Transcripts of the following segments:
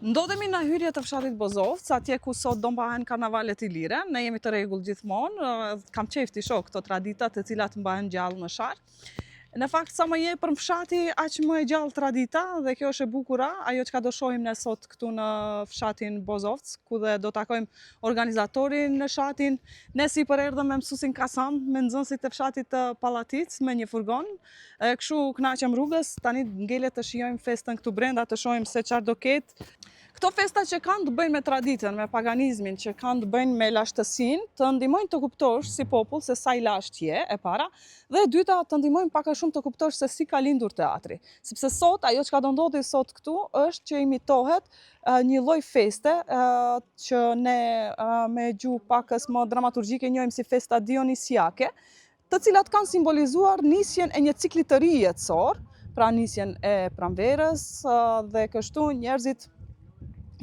Ndodhemi në hyrje të fshatit Bozovc, atje ku sot do mbahen karnavalet i lire. Ne jemi të rregull gjithmonë, kam qejf të shoh këto tradita të cilat mbahen gjallë në shar. Në fakt, sa më je për fshati, aq më e gjallë tradita dhe kjo është e bukura, ajo çka do shohim ne sot këtu në fshatin Bozovc, ku dhe do takojmë organizatorin në fshatin. Ne si përerdhëm me mësuesin Kasan, me nxënësit e fshatit të Pallatic me një furgon. Kështu kënaqem rrugës, tani ngelet të shijojmë festën këtu brenda, të shohim se çfarë do ketë. Këto festa që kanë të bëjnë me traditën, me paganizmin, që kanë të bëjnë me lashtësinë, të ndihmojnë të kuptosh si popull se sa i lasht je, e para, dhe e dyta të ndihmojnë pak a shumë të kuptosh se si ka lindur teatri. Sepse sot, ajo çka do ndodhi sot këtu, është që imitohet një lloj feste që ne me gjuhë pakës më dramaturgjike njohim si festa dionisiake, të cilat kanë simbolizuar nisjen e një cikli të ri jetësor, pra nisjen e pranverës dhe kështu njerëzit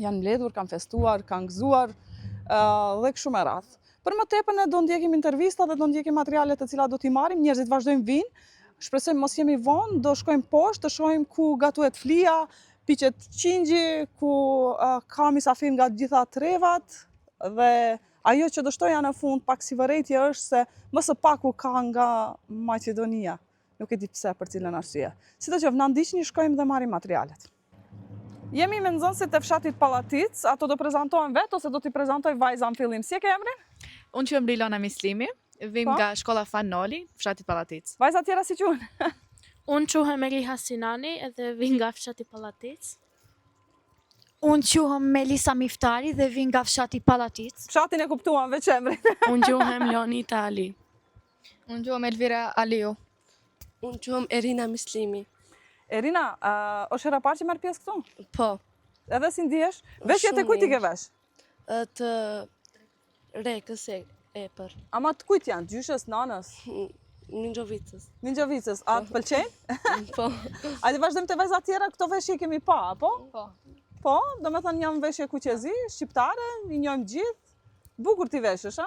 janë mbledhur, kanë festuar, kanë gëzuar dhe kështu me radhë. Për më tepër ne do ndjekim intervista dhe do ndjekim materiale të cilat do t'i marrim, njerëzit vazhdojnë vinë, shpresojmë mos jemi vonë, do shkojmë poshtë, të shohim ku gatuhet flia, piqet qingji, ku ka mysafir nga të gjitha trevat dhe ajo që do shtoja në fund pak si vërejtje është se më së paku ka nga Maqedonia. Nuk e di pse për cilën arsye. Sidoqoftë, na ndiqni, shkojmë dhe marrim materialet. Jemi me nxënësit e fshatit Pallatic, ato do prezantohen vetë ose do t'i prezantoj vajza në fillim. Si e ke emrin? Unë quhem Rilona Mislimi, vim nga shkolla Fanoli, fshati Pallatic. Vajza tjera si quhen? Unë quhem Eliha Sinani edhe vim nga fshati Pallatic. Unë quhem Melisa Miftari dhe vim nga fshati Pallatic. Fshatin e kuptuan veç emrin. Unë quhem Leonita Ali. Unë quhem Elvira Aliu. Unë quhem Erina Mislimi. Erina, është hera parë që merr pjesë këtu? Po. Edhe si ndihesh? Veshjet e kujt i ke vesh? Të rekës e për. Ama të kujt janë? Gjyshës, nanës? Ninjovicës. Ninjovicës. A të pëlqejnë? Po. A të vazhdojmë të vajza tjera, këto veshje kemi pa, apo? Po. Po, do me thënë janë veshje kuqezi, shqiptare, i njohim gjithë. Bukur ti veshësh, a?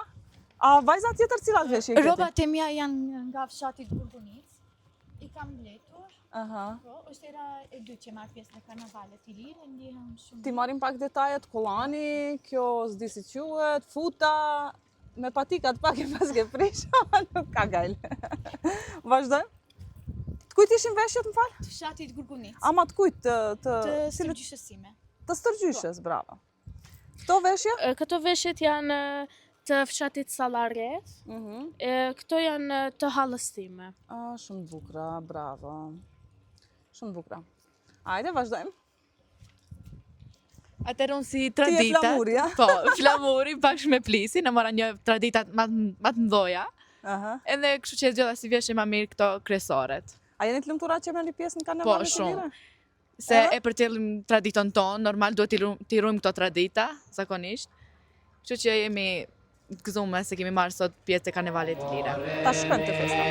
A vajza tjetër cilat veshje i keti? Rrobat e mia janë nga fshati Gurgunic. I kam bletur. Po, është era e dytë që marr pjesë në karnavalet i lirë, ndihem shumë. Ti marrim pak detajet, kollani, kjo s'di si quhet, futa, me patikat pak e pas ke prish, nuk ka gajl. Vazhdojmë. Të kujt ishin veshjet, më fal? Të fshatit Gurgunic. Ama të kujt Të stërgjyshës sime. Të stërgjyshës, bravo. Këto veshje? Këto veshjet janë të fshatit Sallaret, këto janë të hallës time. Shumë bukra, bravo. Shumë bukra. Hajde, vazhdojmë. Atëherë unë si Ti tradita. je flamuri, ja? Po, flamuri, bashkë me Plisi, në mora një traditat ma të mdoja. Edhe kështu që zgjodha si veshje ma mirë këto kresoret. A jeni të lumtura që merrni pjesë në karnavalet e lire? Se e përcjellim traditën tonë, normal duhet t'i ruajmë këto tradita, zakonisht. Kështu që jemi të gëzuar se kemi marrë sot pjesë të karnevalit të lire. Ta shkojmë të festa.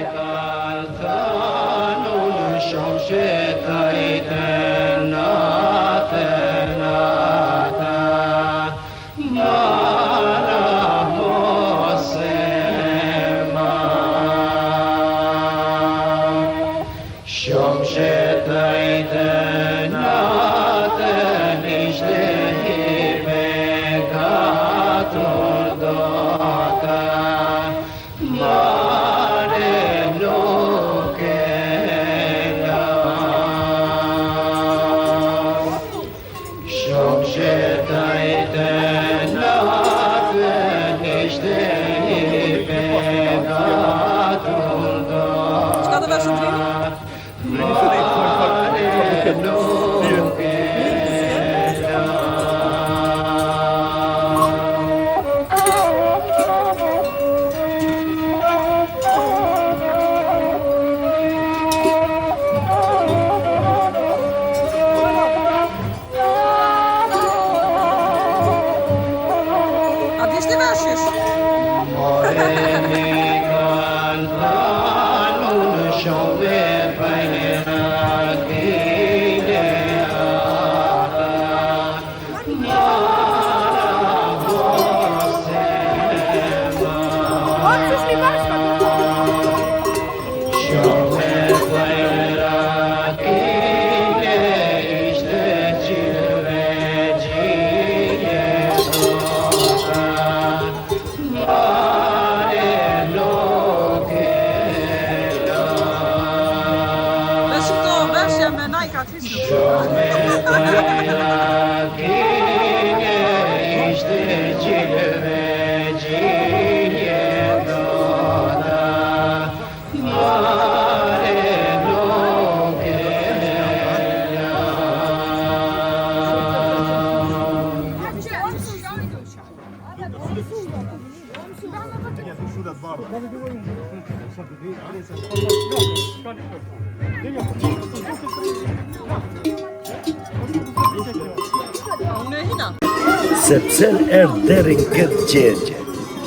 Sepse erë deri në këtë gjendje.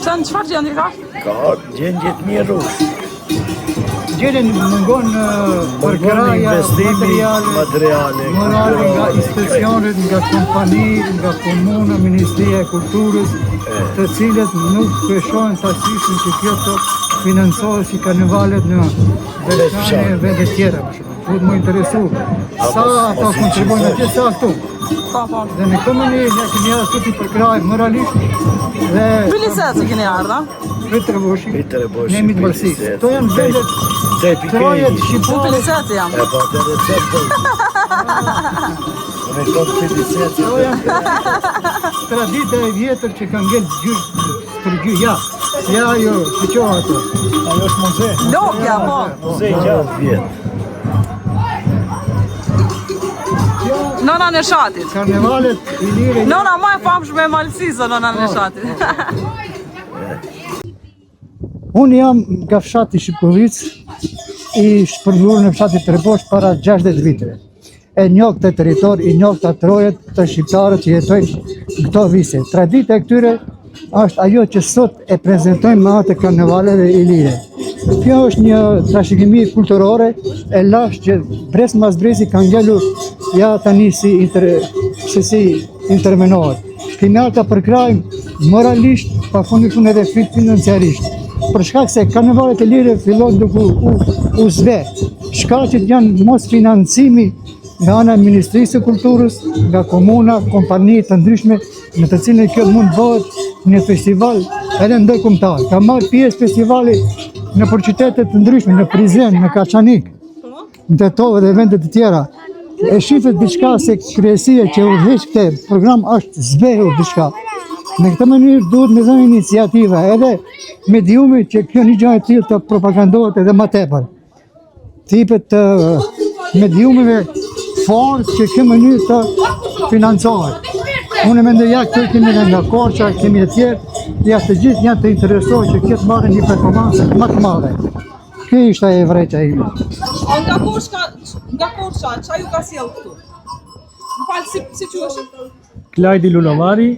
Çfarë gjendje ka? Ka gjendje të mjeru. Gjendjen mungon përkraja materiale, morale nga institucionet, nga kompani, nga komuna, Ministria e Kulturës, të cilët nuk peshojnë të asishin që kjo të financohet si karnevalet në veçane e vende tjera. Duhet më interesu sa ata kontribojnë atje, sa këtu. Dhe në këtë mënyrë ne kemi ardhur të përkrajmë moralisht dhe Bilicet keni ardhur? Petre Boshi, jemi të Balsisë. Këto janë vendet trojet shqiptare. Bilicet jam. E pa të receptoj. Unë e këtë Bilicet. Këto janë tradita e vjetër që kanë ngellë gjysh për gjysh. Ja ajo, që qoha ato. Ajo është muze. Logja, po. Muze i gjatë vjetë. Nona në Shatit. Karnevalet i lire. Nona ma e famshme e Malësisë, nona në Shatit. Unë jam nga fshati Shqipëric, i shpërblur në fshati Trebosh para 60 viteve. E njoh këtë territor, i njoh të trojet të shqiptarët që jetojnë këto vise. Tradita e këtyre është ajo që sot e prezentojmë me atë karnevaleve i lire. Kjo është një trashëgimi kulturore e lashtë që brez mas brezi kanë ngelur ja tani si intervenohet. Kemi ardhur ta përkrajmë moralisht, pafundikun edhe financiarisht. Për shkak se karnevalet e lire fillon duke u zbe. Shkaqet janë mos financimi nga ana e Ministrisë së Kulturës, nga komuna, kompani të ndryshme, në të cilën kjo mund bëhet një festival edhe ndërkombëtar. Ka marrë pjesë festivali në qytete të ndryshme, në Prizren, në Kaçanik, në Tetove dhe vende të tjera. E shifet diçka se kryesia që udhëheq këtë program është zbehur diçka. Në këtë mënyrë duhet me dhënë iniciativa edhe mediumit që kjo një gjë e tillë të propagandohet edhe më tepër. Tipet të mediumeve fort që kjo mënyrë të financohet. Unë mendoj ja këtu kemi nga Korça, kemi të tjerë, ja të gjithë janë të interesuar që këtë marrë një performansë më të madhe. Kjo ishte e vërejtja ime. Nga Korça, çfarë ju ka sjellë këtu? Më falë, si quhesh? Klajdi Lullavari,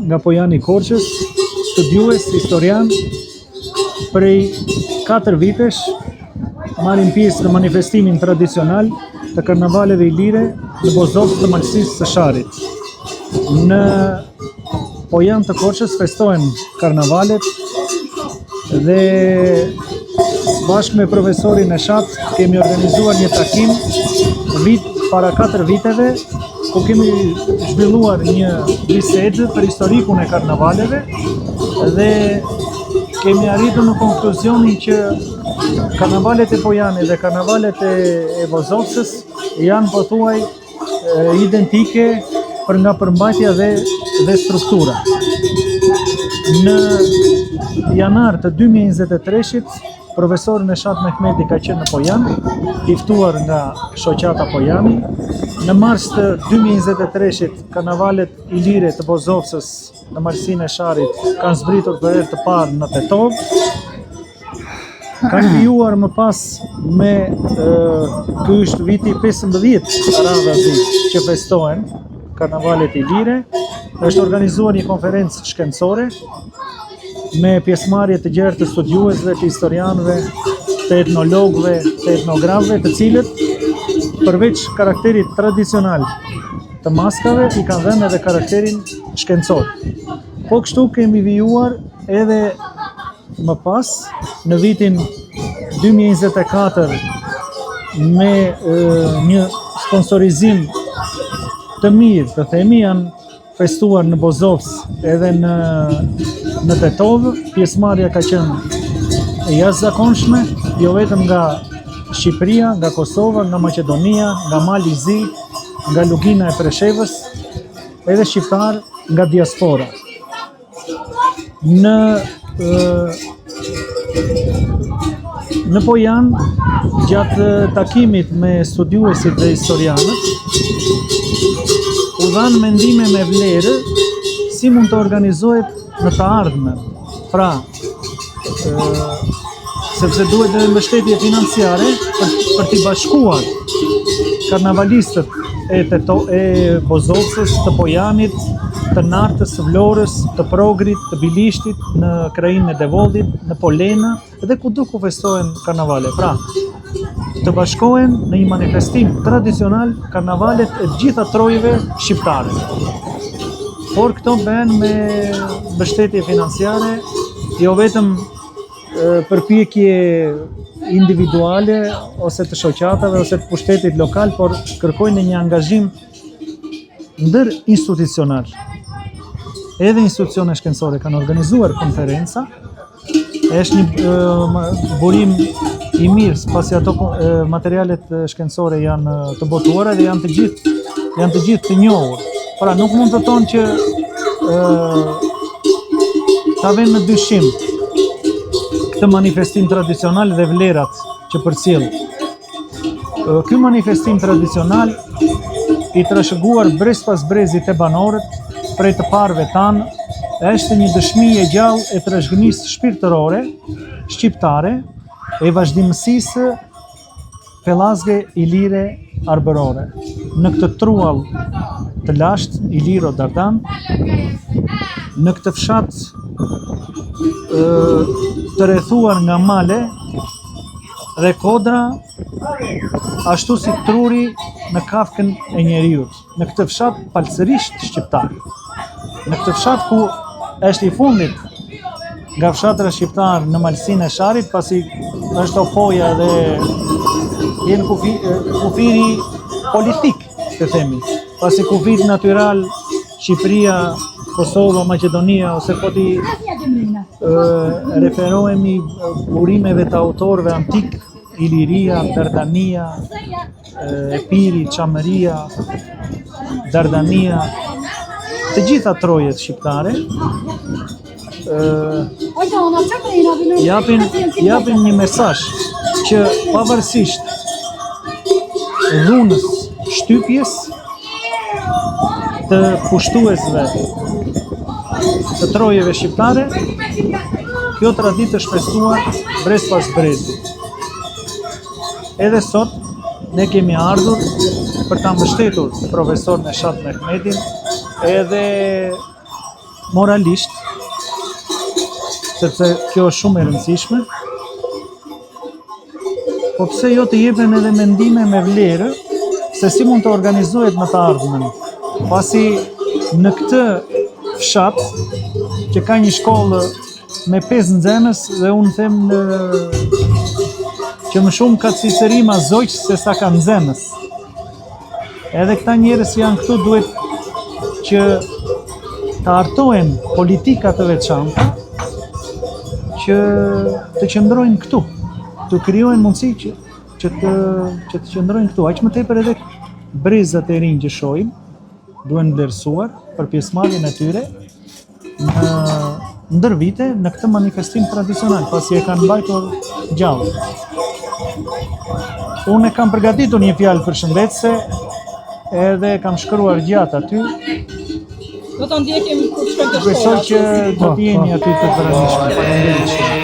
nga Pojani Korçës, studiues, historian, prej 4 vitesh marrim pjesë në manifestimin tradicional të karnavaleve i lire në Bozovë të Malësisë së Sharit. Në Pojan të Korçës festohen karnavalet dhe bashkë me profesorin e Shat kemi organizuar një takim para 4 viteve ku kemi zhvilluar një bisedë për historikun e karnavaleve dhe kemi arritur në konkluzionin që karnavalet e Pojanit dhe karnavalet e Vozovsës janë pothuaj identike për nga përmbajtja dhe struktura. Në janar të 2023-shit, profesorin e Shat Mehmeti ka qenë në Pojan, i ftuar nga shoqata Pojani. Në mars të 2023-shit, karnavalet i lire të Vozovsës në Malësinë e Sharit kanë zbritur për herë të parë në Tetovë. Kanë krijuar më pas me ky është viti 15 radhazi që festohen karnavalet i lire. Është organizuar një konferencë shkencore me pjesëmarrje të gjerë të studiuesve, të historianëve, të etnologëve, të etnografëve, të cilët përveç karakterit tradicional të maskave i kanë dhënë edhe karakterin shkencor. Po kështu kemi vijuar edhe më pas në vitin 2024 me një sponsorizim të mirë, të themi, janë festuar në Bozovës edhe në Tetovë. Pjesëmarrja ka qenë e jashtëzakonshme, jo vetëm nga Shqipëria, nga Kosova, nga Maqedonia, nga Mali i Zi, nga Lugina e Preshevës, edhe shqiptar nga diaspora. Në Pojan, gjatë takimit me studiuesit dhe historianët, u dhanë mendime me vlerë si mund të organizohet në të ardhmen. Pra, sepse duhet edhe mbështetje financiare për t'i bashkuar karnavalistët e Bozovcës, të Pojanit, të Nartës, të Vlorës, të Progrit, të Bilishtit, në krajinën e Devoldit, në Polena, dhe kudo ku festohen karnavale. Pra, të bashkohen në një manifestim tradicional karnavalet e gjitha trojeve shqiptare. Por këto bëhen me mbështetje financiare, jo vetëm përpjekje individuale ose të shoqatave ose të pushtetit lokal, por kërkojnë një angazhim ndër institucional. Edhe institucione shkencore kanë organizuar konferenca, është një burim i mirë, pasi ato materialet shkencore janë të botuara dhe janë të gjithë të njohur. Pra nuk mund të thonë që ta vënë në dyshim këtë manifestim tradicional dhe vlerat që përcjell. Ky manifestim tradicional i trashëguar brez pas brezit e banorët prej të parëve tanë, është një dëshmi e gjallë e trashëgimisë shpirtërore shqiptare e vazhdimësisë pellazge ilire arbërore. Në këtë truall të lashtë Iliro Dardan, në këtë fshat të rrethuar nga male dhe kodra, ashtu si truri në kafkën e njeriut. Në këtë fshat palësërisht shqiptar. Në këtë fshat ku është i fundit nga fshatra shqiptar në malsinë e Sharit, pasi është opoja dhe jenë kufiri politik, të themi. Pasi kufit natyral Shqipëria, Kosova, Maqedonia, ose po ti referohemi burimeve të autorëve antik, Iliria, Dardania, Epiri, Çamëria, Dardania, të gjitha trojet shqiptare japin një mesazh që pavarësisht dhunës shtypjes të pushtuesve të trojeve shqiptare, kjo traditë është festuar brez pas brezi. Edhe sot ne kemi ardhur për ta mbështetur profesor Neshat Mehmetin edhe moralisht, sepse kjo është shumë e rëndësishme, po pse jo të jepen edhe mendime me vlerë se si mund të organizohet në të ardhmen. Pasi në këtë fshat, që ka një shkollë me 5 nxënës dhe unë them që më shumë ka Cicerima zoq se sa ka nxënës. Edhe këta njerëz janë këtu, duhet që të artohen politika të veçanta që të qëndrojnë këtu, të krijohen mundësi që të qëndrojnë këtu. Aq më tepër edhe brezat e rinj që shohim duhen vlerësuar për pjesëmarrjen e tyre në ndër vite në këtë manifestim tradicional, pasi e kanë mbajtur gjallë. Unë e kam përgatitur një fjalë përshëndetëse edhe kam shkruar gjatë aty. Do të ndjekim kur shkojmë të shkolla. Besoj që do të jeni aty të përgjithshëm. Fenomenal.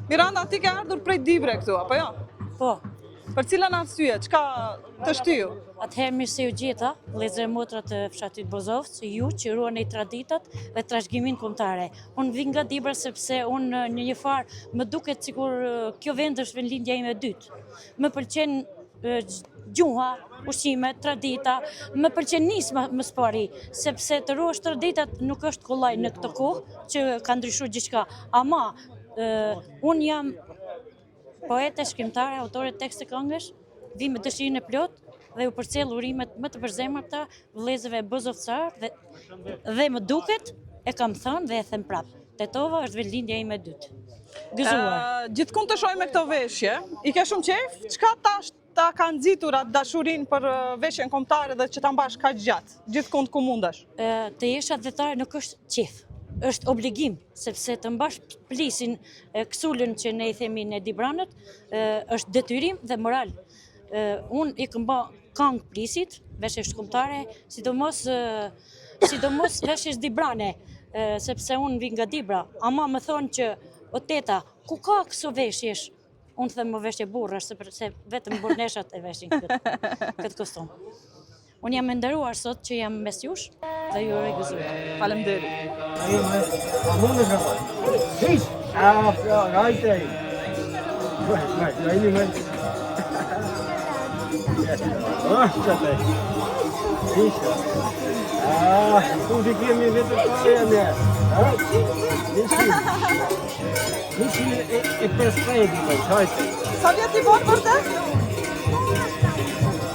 Miranda, ti ke ardhur prej Dibre këtu, apo jo? Po, Për cilën arsye, çka të shtyu? atëherë mirë se ju gjeta, vëllezër e motra të fshatit Bozovc, ju që ruani traditat dhe trashëgimin kombëtare. Unë vi nga Dibra sepse unë në një farë më duket sikur kjo vend është vendlindja ime e dytë. Më pëlqen gjuha, ushqimet, tradita, më pëlqen nisma më së pari, sepse të ruash traditat nuk është kollaj në këtë kohë që ka ndryshuar gjithçka. Ama unë jam poete, shkrimtare, autore tekste këngësh, vi me dëshirën e plot dhe u përcjell urimet më të përzemërta vëllezërve bozovcar dhe më duket, e kam thënë dhe e them prap. Tetova është vendlindja ime e dytë. Gëzuar. Gjithkund të shohim me këto veshje, i ke shumë qejf? Çka ta ka nxitur atë dashurinë për veshjen kombëtare dhe që ta mbash kaq gjatë, gjithkund ku mundesh? Të jesh atletare nuk është qef, është obligim, sepse të mbash plisin kësullën që ne i themi në Dibranët, është detyrim dhe moral. Unë i këmba këngë plisit, veshje shkombëtare, sidomos veshjes Dibrane, sepse unë vi nga Dibra, ama më thonë që o teta, ku ka këso veshjesh? Unë them më veshje burrash, sepse vetëm burneshat e veshin këtë kostum. Unë jam e nderuar sot që jam mes jush dhe ju uroj gëzuar. Faleminderit. Sa vjet i bën vërtet?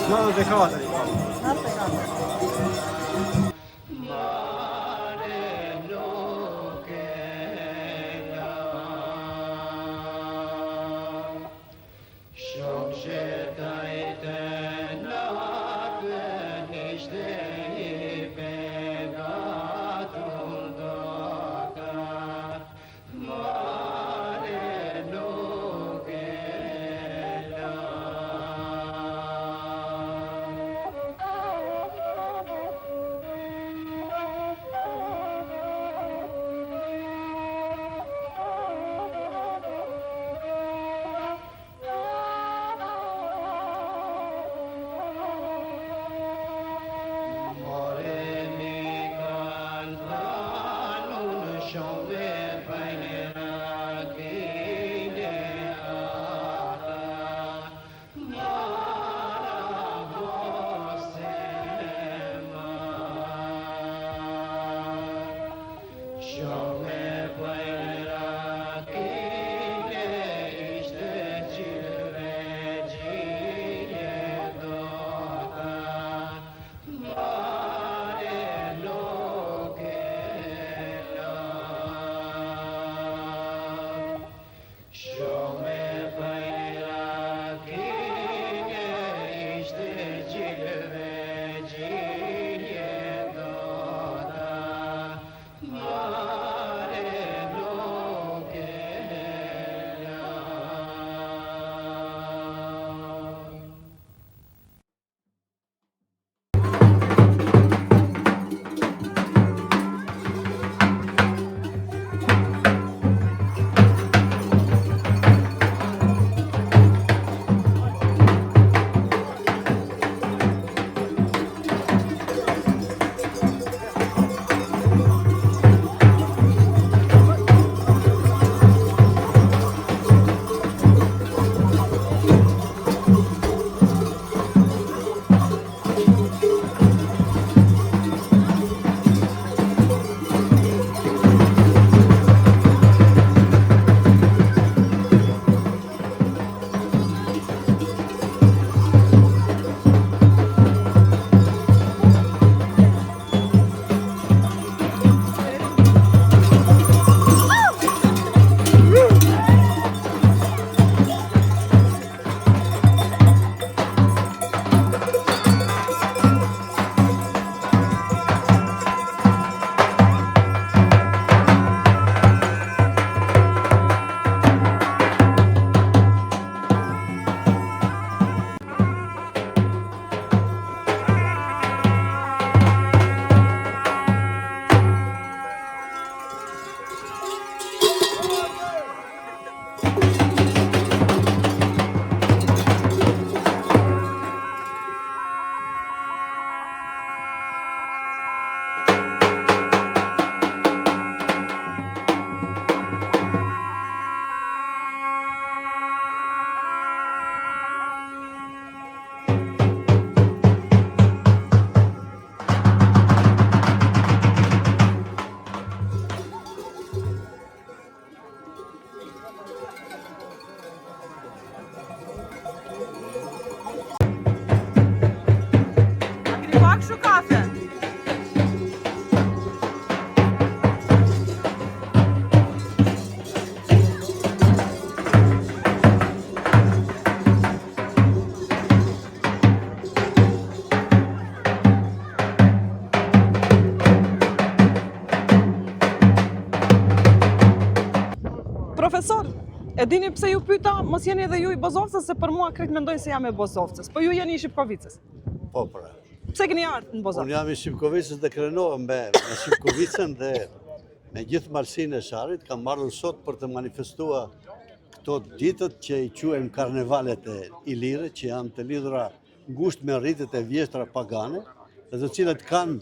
94. Profesor, e dini pse ju pyeta, mos jeni edhe ju i Bozovcës, se për mua krejt mendojnë se jam e Bozovcës, po ju jeni i Shqipkovicës. Po, pra. Pse keni ardhur në Bozovcë? Unë jam i Shqipkovicës dhe krenohem me Shqipkovicën dhe me gjithë malsinë e Sharit, kam marrur sot për të manifestua këto ditët që i quajmë karnevalet e Ilire, që janë të lidhura ngushtë me rritet e vjeshtra pagane, dhe të cilët kanë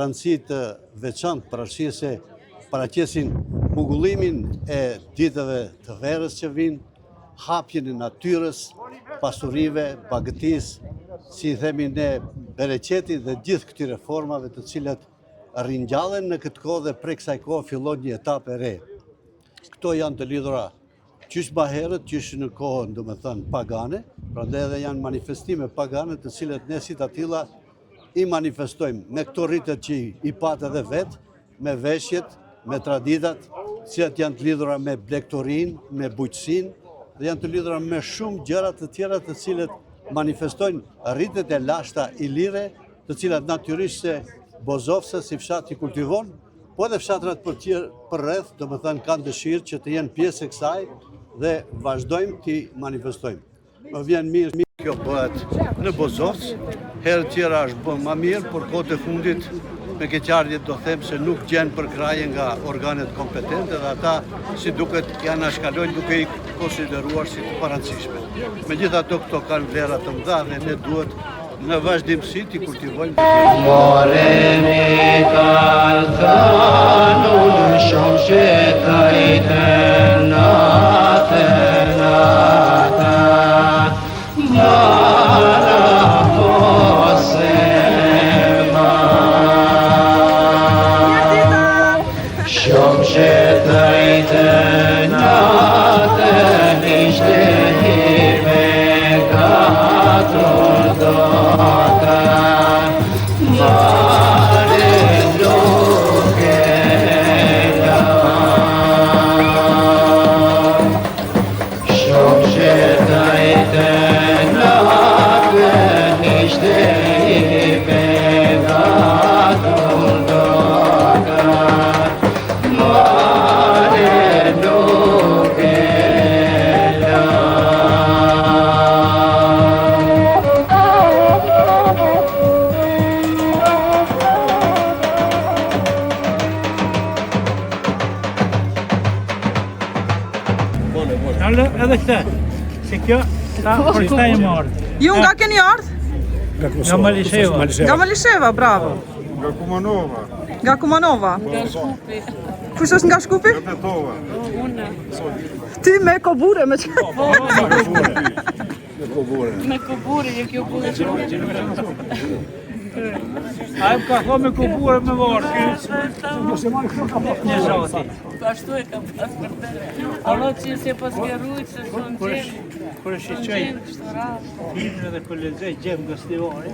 rëndësi të veçantë për arsye se paraqesin mbugullimin e ditëve të verës që vinë, hapjen e natyrës, pasurive, bagëtisë, si themi ne, bereqetit dhe gjithë këtyre formave të cilat rinjallen në këtë kohë dhe prej kësaj kohë fillon një etapë e re. Këto janë të lidhura qysh baherët, qysh në kohën, do me thënë, pagane, prandaj edhe janë manifestime pagane të cilat ne si të tilla i manifestojmë me këto rritet që i patë edhe vetë, me veshjet, me traditat, cilat janë të lidhura me blektorin, me bujqësin, dhe janë të lidhura me shumë gjëra të tjera të cilat manifestojnë rritet e lashta ilire, të cilat natyrisht se Bozovca si fshat i kultivon, po edhe fshatrat për rreth, do me thënë kanë dëshirë që të jenë pjesë e kësaj dhe vazhdojmë t'i manifestojmë. Më vjen mirë kjo bëhet në Bozovcë, herë tjera është bën më mirë, por kohët e fundit me keqardhje do them se nuk gjenë përkraje nga organet kompetente dhe ata si duket janë ashkalojnë duke i konsideruar si të parancishme. Megjithato këto kanë vlera të mëdha dhe ne duhet në vazhdimsi t'i kultivojmë. Edhe këtë, se kjo, ta përsta e marrë. Ju nga keni ardhur? Nga Malisheva. Nga Malisheva, bravo. Nga Kumanova. Nga Kumanova? Nga Shkupi. Kush është nga Shkupi? Nga Tetova. Unë. Ti me kobure, me që? Me kobure. Me kobure, je kjo bure që A e ka thë me kobure me varë. Një zoti. Ashtu e ka pas për të. Allo që se pas kërrujt, se shumë gjemë. Kër është i qaj, hidrë dhe kër lezej gjemë nga stivari.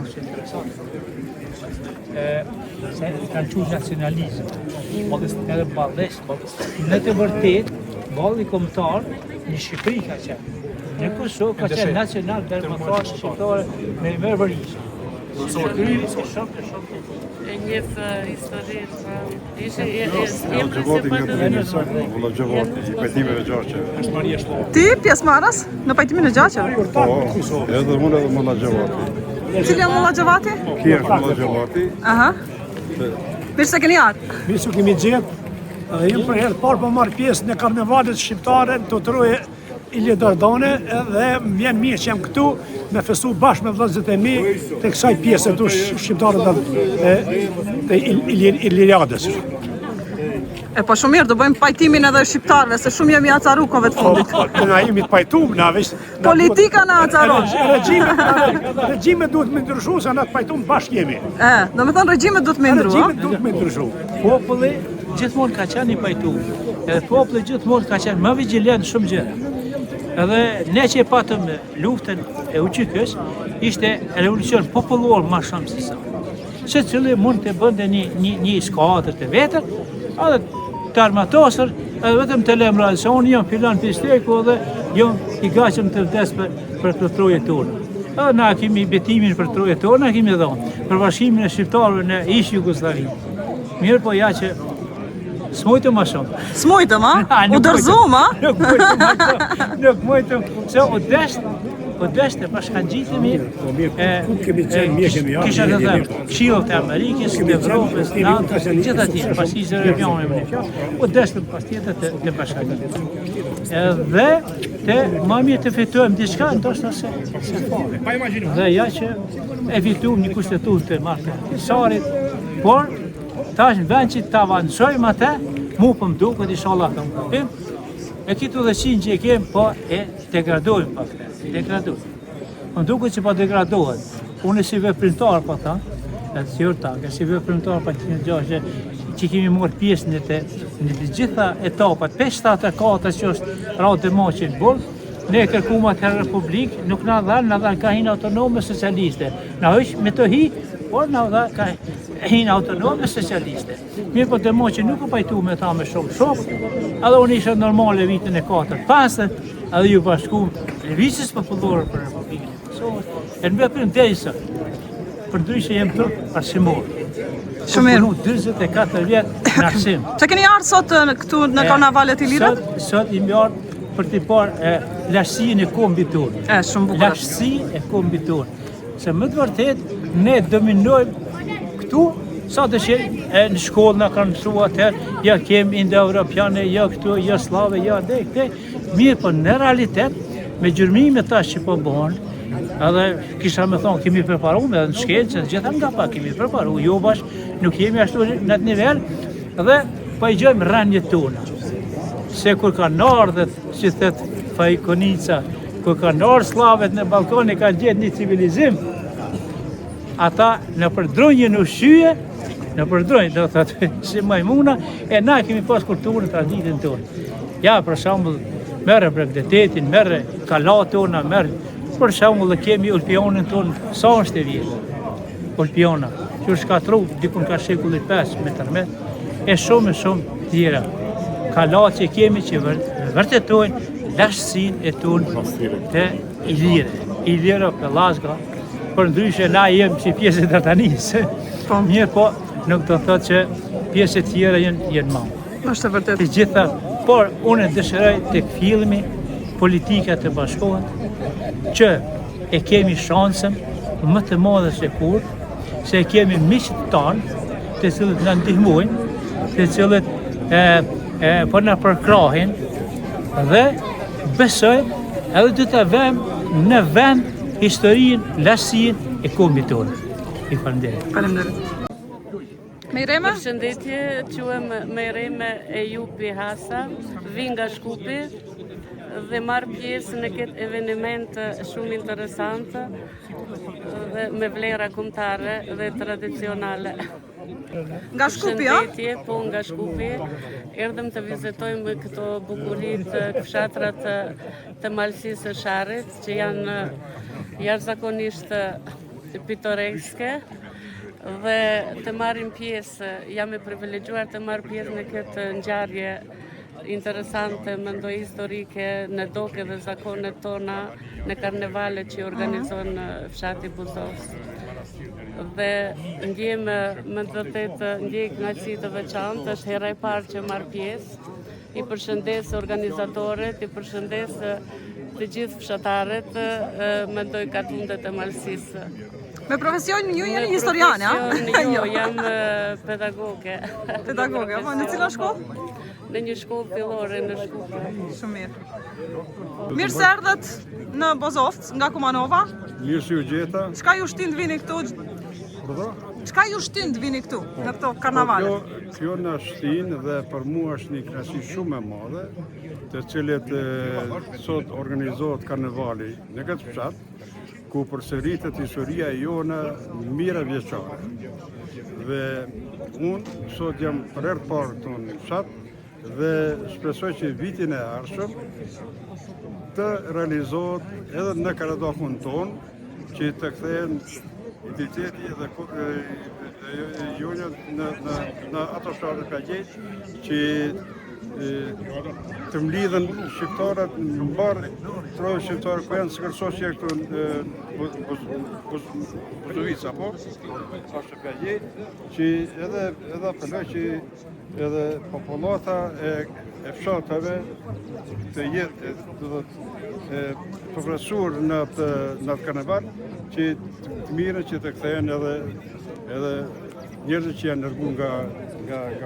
është interesant. Se kanë qurë nacionalizm, edhe balesht. Në të vërtet, balli kombëtar në Shqipëri ka qenë. Në Kosovë ka qenë nacional dhe më thashë shqiptare me mërvërisë. E njef historisë, ishe Vëllëgjëvati, i pajtimeve gjaqeve. Ti pjesëmarrës në pajtimin e gjaqeve? Po, edhe unë edhe Vëllëgjëvati. Cili janë Vëllëgjëvati? Kjerë Vëllëgjëvati. Aha. Mirë se keni ardhur. Mirë se kemi gjetë. Jam për herë parë po marr pjesë në karnevalet shqiptare të Troje Ilje Dardane dhe më vjen mirë që jam këtu me festu bashkë me vëllezërit e mi të kësaj pjese të shqiptare të Iliadës. E po shumë mirë, do bëjmë pajtimin edhe shqiptarëve, se shumë jemi acarukove të fundit. Na jemi të pajtuar, na veç. Politika na acaron. Regjimet duhet me ndryshu, se na të pajtuar bashkë jemi. Do me thonë regjimet duhet me ndryshu. Regjimet duhet me ndryshu. Populli gjithmonë ka qenë i pajtuar. Edhe populli gjithmonë ka qenë më vigjilent shumë gjëra. Edhe ne që e patëm luftën e Uqikës, ishte revolucion popullor ma shumë se sa. Se cili mund të bënde një skadër të vetër, edhe të armatosër, edhe vetëm të lemrali, se unë jam filan pisteku edhe jam i gaqëm të vdes për troje tonë. Edhe na kemi betimin për troje tonë, na kemi dhonë, për bashkimin e shqiptarëve në ish Jugosllavi. Mirë po ja që S'mujtë ma shumë. Smujtëm, a? U dërzum, a? Nuk mujtëm, se u deshte bashkangjitemi, kisha të dhe Këshillët e Amerikës, të Evropës, NATO, gjitha tjerë, Bashkisë Evropiane më një fjallë, u deshte pas tjetër të bashkangjitemi. Dhe të ma mirë të fitojmë diçka, ndoshta se fare. Dhe ja që e fitojmë një kushtetues të marrë të Sarit, por tash në vend që të avancojmë atë, mu për më duket inshallah të më kapim, e kitu dhe qinë që e kemë, po e degradojmë pa këtë, degradojmë. Më duket që po degradohet. Unë si veprimtar po tha, e të qërë ta, si veprimtar pa të gjashë, që kemi morë pjesë në të gjitha etapat, 5-7 ekata që është radë dhe maqë në burë, ne kërkumat të Republikë, nuk në dhanë ka hinë autonome socialiste. Në është me të hi, por në dhanë ka hinë autonome socialiste. Mirë po të maqë nuk u pajtu me ta me shumë, edhe unë isha normale vitën e 4-5, edhe ju bashku lëvizjes popullore për Republikën e Kosovës, e në veprim deri sot. Për ndryshe jem të arsimor. Shumë mirë. 24 vjetë në arsim. Që keni ardhë sot këtu në karnavalet Ilirët? Sot jemi ardhë për të parë lashtësinë e kombit tonë. Shumë bukur. Lashtësinë e kombit tonë. Se më të vërtet, ne dominojmë këtu, sa të që në shkollë në kanë mësua atëherë, ja kemi indo-evropiane, ja këtu, ja slave, ja dhe këte. Mirë, për në realitet, me gjërmime tash që po bëhonë, edhe kisha me thonë, kemi preparu me edhe në shkencë, gjitha nga pa kemi preparu, jo bash, nuk jemi ashtu në të nivel, dhe pa i gjojmë rënjët tona. Se kur ka nardhet, që thëtë Fajkonica, kur ka nardhë slavet në balkoni, ka gjithë një civilizim, ata në përdrunjë në ushqyje, në përdrunjë, do thëtë, si majmuna, e na kemi pas kulturën, traditën tonë. Ja, për shambull, merë bregdetetin, merë kalat tona, merë, për shambull, kemi ulpionin tonë, sa është e vjetë, ulpiona, që është katru, dikun ka shekullit 5 me tërmet, e shumë tjera. Kalat që kemi që vërtetojnë lashtësinë e tonë të Ilire, Pelazga, për ndryshe na jem që pjesë të Tartanisë, mirë po nuk do thotë që pjesë tjera jenë mamë. Është vërtet. Të gjitha, por unë dëshiroj të fillimi politika të bashkohet, që e kemi shansën më të madhe se kur, se e kemi miqët tanë, të cilët në ndihmojnë, të cilët po në përkrahin, dhe besoj edhe du të vëm në vend historinë, lashtësinë e kombit tonë. I falenderoj. Faleminderit. Mejreme? Përshëndetje, quhem Mejreme Ejupi Hasa, vi nga Shkupi dhe marr pjesë në këtë eveniment shumë interesant dhe me vlera kombëtare dhe tradicionale. Nga Shkupi, a? Përshëndetje, po nga Shkupi. Erdhëm të vizitojmë këto bukuritë, fshatrat të Malësisë së Sharrit, që janë jashtëzakonisht pitoreske, dhe të marrim pjesë, jam e privilegjuar të marr pjesë në këtë ngjarje interesante, mendoj historike, në doke dhe zakonet tona, në karnevalet që organizon fshati Buzovës. Dhe ndjem me të vërtetë ndjej kënaqësi të veçantë, është hera e parë që marr pjesë. I përshëndes organizatorët, i përshëndes të gjithë fshatarët, mendoj katundet e Malësisë. Me profesion ju jeni historiane, a? Me profesion jo, jam pedagoge. Pedagoge, po në cila shkollë? Në një shkollë fillore në Shkupi. Shumë mirë. Mirë se erdhët në Bozovcë nga Kumanova. Mirë që ju gjeta. Çka ju shtyn të vini këtu? Çka ju shtyn të vini këtu në këto karnavale? Kjo na shtyn dhe për mua është një kënaqësi shumë e madhe, të cilët sot organizohet karnevali në këtë fshat, ku përsëritet historia jone mira vjeçare. Dhe unë sot jam për herë parë këtu në fshat dhe shpresoj që vitin e ardhshëm të realizohet edhe në Karadahun tonë, që të kthehen identiteti dhe jonja në ato fshatet ka gjetë që të mlidhen shqiptarët në mbarë trojë shqiptarë ku janë sëkërsoqje këtu në Buzovica, po? Ashtë pjagje, që edhe apeloj që edhe populata e fshatave të jetë të vrasur në atë karneval, që të mirën që të kthehen edhe njerëzit që janë nërgu nga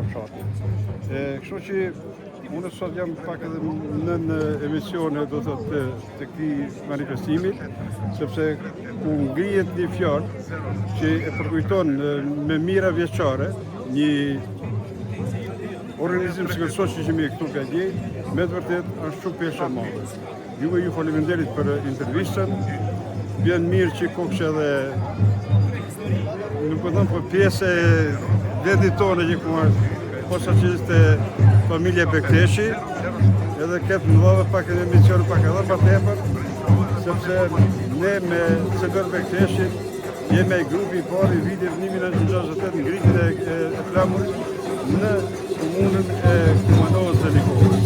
fshati. Kështu që unë sot jam pak edhe në emisione do të këtij manifestimit, sepse ku ngrihet një fjalë që e përkujton me mira vjeçare një organizim sëkërsoqe që mi këtu pjagje, me të vërtet është shumë peshë e madhe. Ju faleminderit për intervistën, bjen mirë që koksh edhe nuk përdojmë për pjesë e vendit tonë që ku posa që ishte familje Bekteshi, edhe këtë më dhove pak e emisione pak edhe pa tepër, sepse ne me Cedor Bekteshi jemi e grupi i parë i vitit 1968 ngritjen e flamurit në komunën e Kumanovës dhe Likovës.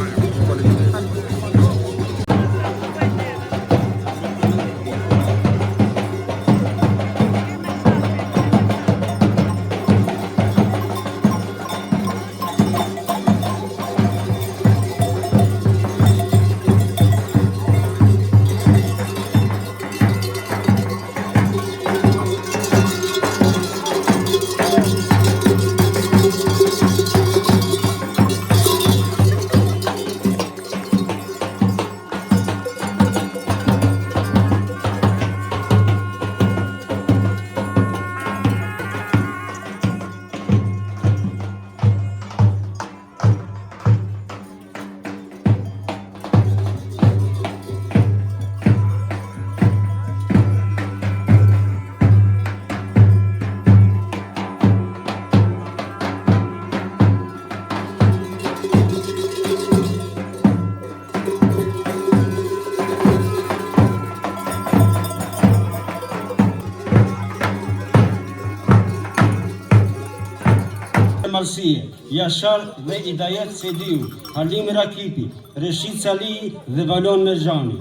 Marsie, Jashar dhe Idajet Sediu, Halim Rakipi, Reshid Salih dhe Valon Merjani.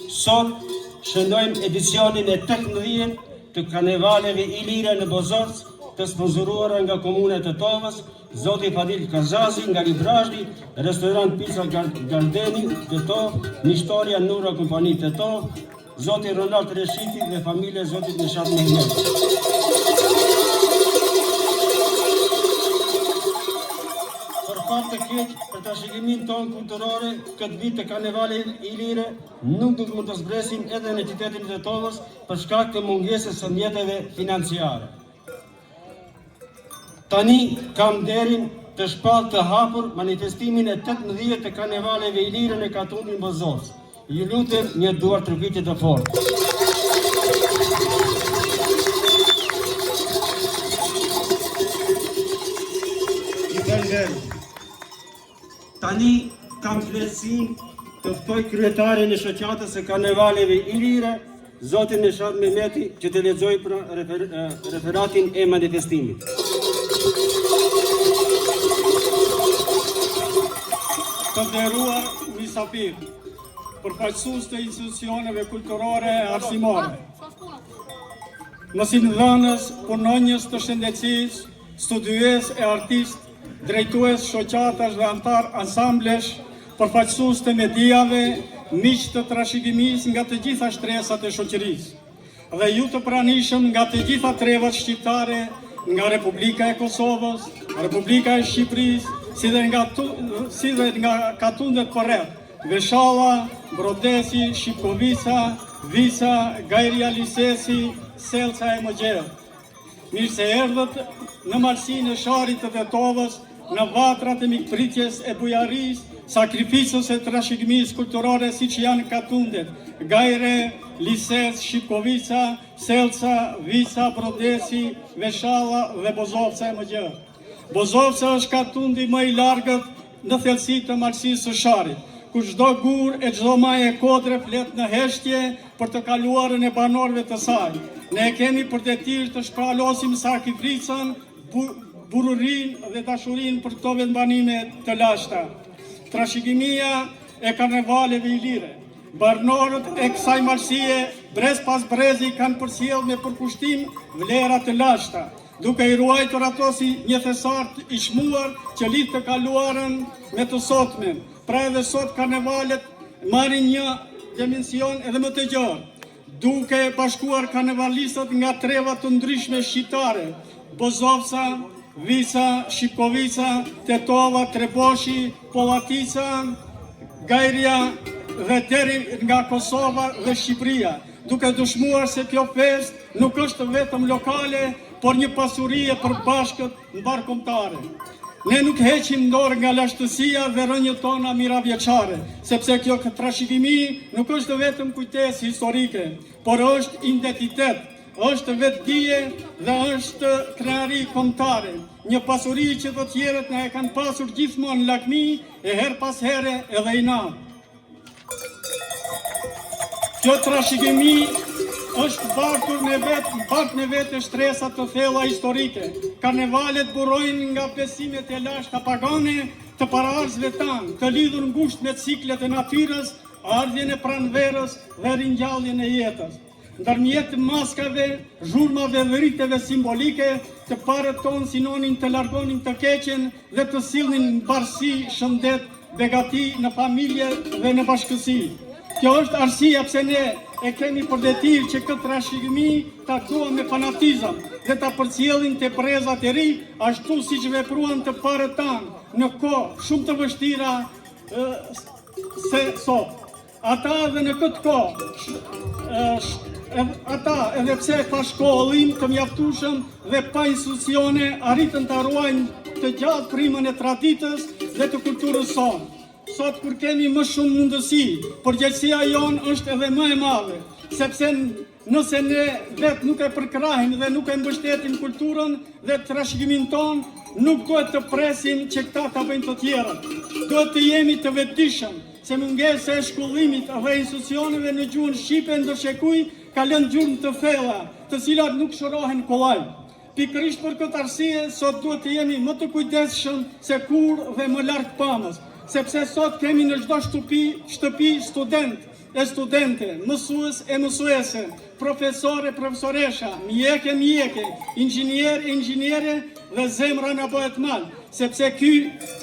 Sot shëndojmë edicionin e 18 të karnevaleve ilire në Bozovc, të sponsoruara nga Komuna e Tetovës, Zoti Fadil Kazazi nga Librazhdi, Restorant Pizza Gardeni Tetov, Nishtoria Nura Kompani Tetov, Zoti Ronald Reshiti dhe familje Zotit Neshat Mehmet. Të keq për trashëgiminë tonë kulturore, këtë vit të karnevalit ilire nuk do të mund të zbresim edhe në qytetin e Tetovës për shkak të mungesës së mjeteve financiare. Tani kam nderin të shpall të hapur manifestimin e 18 të karnevaleve ilire në Katundin Bozovc. Ju lutem një duar trupitje të fortë. Tani kam kënaqësinë të ftoj kryetarin e shoqatës së karnevaleve ilire, Zotin Neshat Mehmeti, që të lexoj për referatin e manifestimit. Të nderuar mysafir, përfaqësues të institucioneve kulturore e arsimore, mësimdhënës, punonjës të shëndetësisë, studiues e artist, drejtues shoqatash dhe antar ansamblesh, përfaqësues të mediave, miq të trashëgimisë nga të gjitha shtresat e shoqërisë, dhe ju të pranishëm nga të gjitha trevat shqiptare, nga Republika e Kosovës, Republika e Shqipërisë, si dhe nga Katundet përreth, Veshalla, Brodesi, Shqipkovica, Visa, Gajria Lisesi, Selca e Mëgjerë. Mirë se erdhët në malsinë e sharit të Tetovës, në vatrat e mikpritjes e bujarisë, sakrificës e trashëgimisë kulturore si që janë Katundet, Gajre, Lises, Shqipkovica, Selca, Visa, Brodesi, Veshalla dhe Bozovca e Mëgjerë. Bozovca është Katundi më i largët në thellësi të malsisë së sharit, ku çdo gur e çdo maj e kodre flet në heshtje për të kaluarën e banorëve të saj. Ne kemi për detyrë të shpalosim sakrificën, bururinë dhe dashurinë për këto vendbanime të lashta. trashëgimia e karnevaleve ilire. Banorët e kësaj marsie, brez pas brezi, kanë përcjell me përkushtim vlera të lashta, duke i ruajtur ato si një thesar i çmuar që lidh të kaluarën me të sotmen. Pra edhe sot karnevalet marrin një dimension edhe më të gjerë, duke bashkuar karnevalistët nga treva të ndryshme shqiptare, Bozovca, Vica, Shipkovica, Tetova, Treboshi, Pollatica, Gajria dhe deri nga Kosova dhe Shqipëria, duke dëshmuar se kjo festë nuk është vetëm lokale, por një pasuri e përbashkët mbarkombëtare. Ne nuk heqim dorë nga lashtësia dhe rënjët tona miravjeçare, sepse kjo trashëgimi nuk është vetëm kujtesë historike, por është identitet, është vetdije dhe është krenari kombëtare, një pasuri që të tjerët na e kanë pasur gjithmonë në lakmi e her pas here edhe i na. Kjo trashëgimi është bartur në vetë shtresat të thella historike. Karnevalet burojnë nga besimet e lashta pagane të paraarsve tanë, të lidhur ngushtë me ciklet e natyrës, ardhjen e pranverës dhe ringjalljen e jetës. Ndërmjet maskave, zhurmave dhe rriteve simbolike, të parët tonë sinonin të largonin të keqen dhe të sillnin mbarësi, shëndet, begati në familje dhe në bashkësi. Kjo është arsyeja pse ne e kemi për detyrë që këtë trashëgimi ta duam me fanatizëm dhe ta përcjellin te brezat e ri, ashtu siç vepruan të parët tanë në kohë shumë të vështira se sot. Ata edhe në këtë kohë, ata edhe pse pa shkollim të mjaftueshëm dhe pa institucione arritën të ruajnë të gjatë frymën e traditës dhe të kulturës sonë. Sot kur kemi më shumë mundësi, përgjegjësia jonë është edhe më e madhe, sepse nëse ne vetë nuk e përkrahim dhe nuk e mbështetim kulturën dhe trashëgimin tonë, nuk duhet të presim që këta ta bëjnë të tjerët. Duhet të jemi të vetëdijshëm, se mungesa e shkollimit dhe institucioneve në gjuhën shqipe ndërshekuj ka lënë gjurmë të thella, të cilat nuk shërohen kollaj. Pikërisht për këtë arsye, sot duhet të jemi më të kujdesshëm se kur dhe më larg pamës, sepse sot kemi në çdo shtëpi student e studente, mësues e mësuese, profesor e profesoresha, mjek e mjeke, inxhinier e inxhiniere dhe zemra na bëhet mal, sepse ky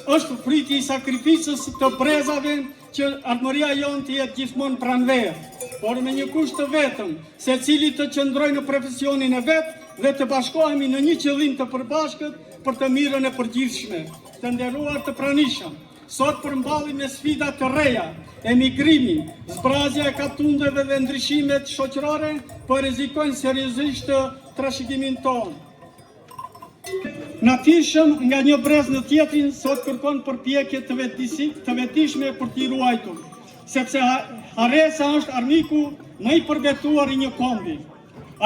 është friti i sakrificës të brezave që ardhmëria jonë të jetë gjithmonë pranverë, por me një kusht të vetëm, secili të qëndrojë në profesionin e vet dhe të bashkohemi në një qëllim të përbashkët për të mirën e përgjithshme. Të nderuar të pranishëm, sot përmballemi me sfida të reja, emigrimi, zbrazja e katundeve dhe ndryshimet shoqërore, po rrezikojnë seriozisht trashëgimin tonë. Natyrshëm nga një brez në tjetrin sot kërkon përpjekje të vetëdijshme për t'i ruajtur, sepse haresa është armiku më i përbetuar i një kombi.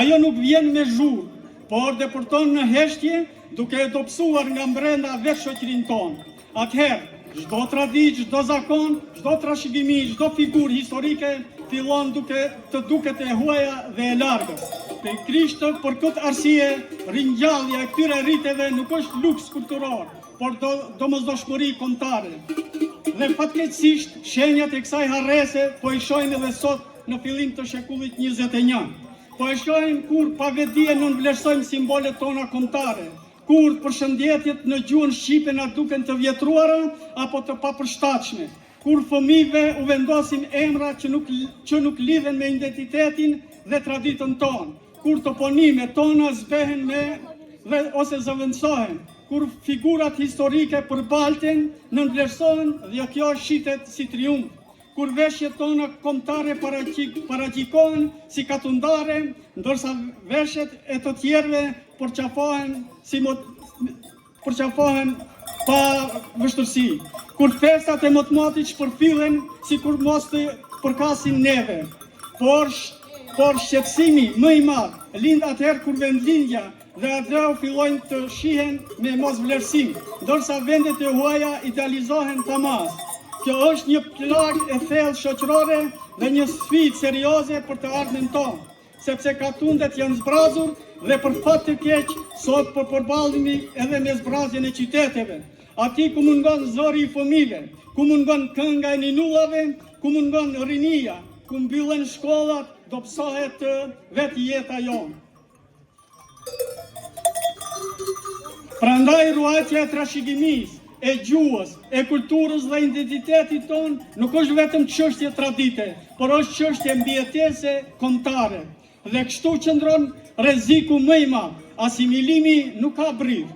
Ajo nuk vjen me zhurmë, por depërton në heshtje duke e dobësuar nga brenda vetë shoqërinë tonë. Atëherë, çdo traditë, çdo zakon, çdo trashëgimi, çdo figurë historike fillon të duket e huaja dhe e largës. Pikërisht për këtë arsye, ringjallja e këtyre rriteve nuk është luks kulturor, por domosdoshmëri kombëtare. Dhe fatkeqësisht, shenjat e kësaj harrese po i shohim edhe sot në fillim të shekullit 21. Po e shohim kur pa vetdije nënvlerësojmë simbolet tona kombëtare, kur përshëndetjet në gjuhën shqipe na duken të vjetruara apo të papërshtatshme, kur fëmijëve u vendosin emra që nuk lidhen me identitetin dhe traditën tonë, kur toponimet tona zbehen ose zëvendësohen, kur figurat historike përbalten, nënvlerësohen dhe kjo shitet si triumf, kur veshjet tona kombëtare paraqikohen si katundare, ndërsa veshjet e të tjerëve përqafohen pa vështërsi, kur festat e motmatit shpërfillen si kur mos të përkasin neve, por shqetësimi më i madh lind atëherë kur vendlindja dhe atreu fillojnë të shihen me mosvlerësim, ndërsa vendet e huaja idealizohen tamas. Kjo është një plagë e thellë shoqërore dhe një sfidë serioze për të ardhmen tonë, sepse katundet janë zbrazur dhe për fat të keq sot po përballemi edhe me zbrazjen e qyteteve. ati ku mungon zori i fëmijëve, ku mungon kënga e ninullave, ku mungon rinia, ku mbyllen shkollat, do psohet vetë jeta jonë. Prandaj ruajtja e trashëgimisë, e gjuhës, e kulturës dhe identitetit tonë nuk është vetëm çështje tradite, por është çështje mbijetese kombëtare. Dhe kështu qëndron rreziku më i madh, asimilimi nuk ka brirë.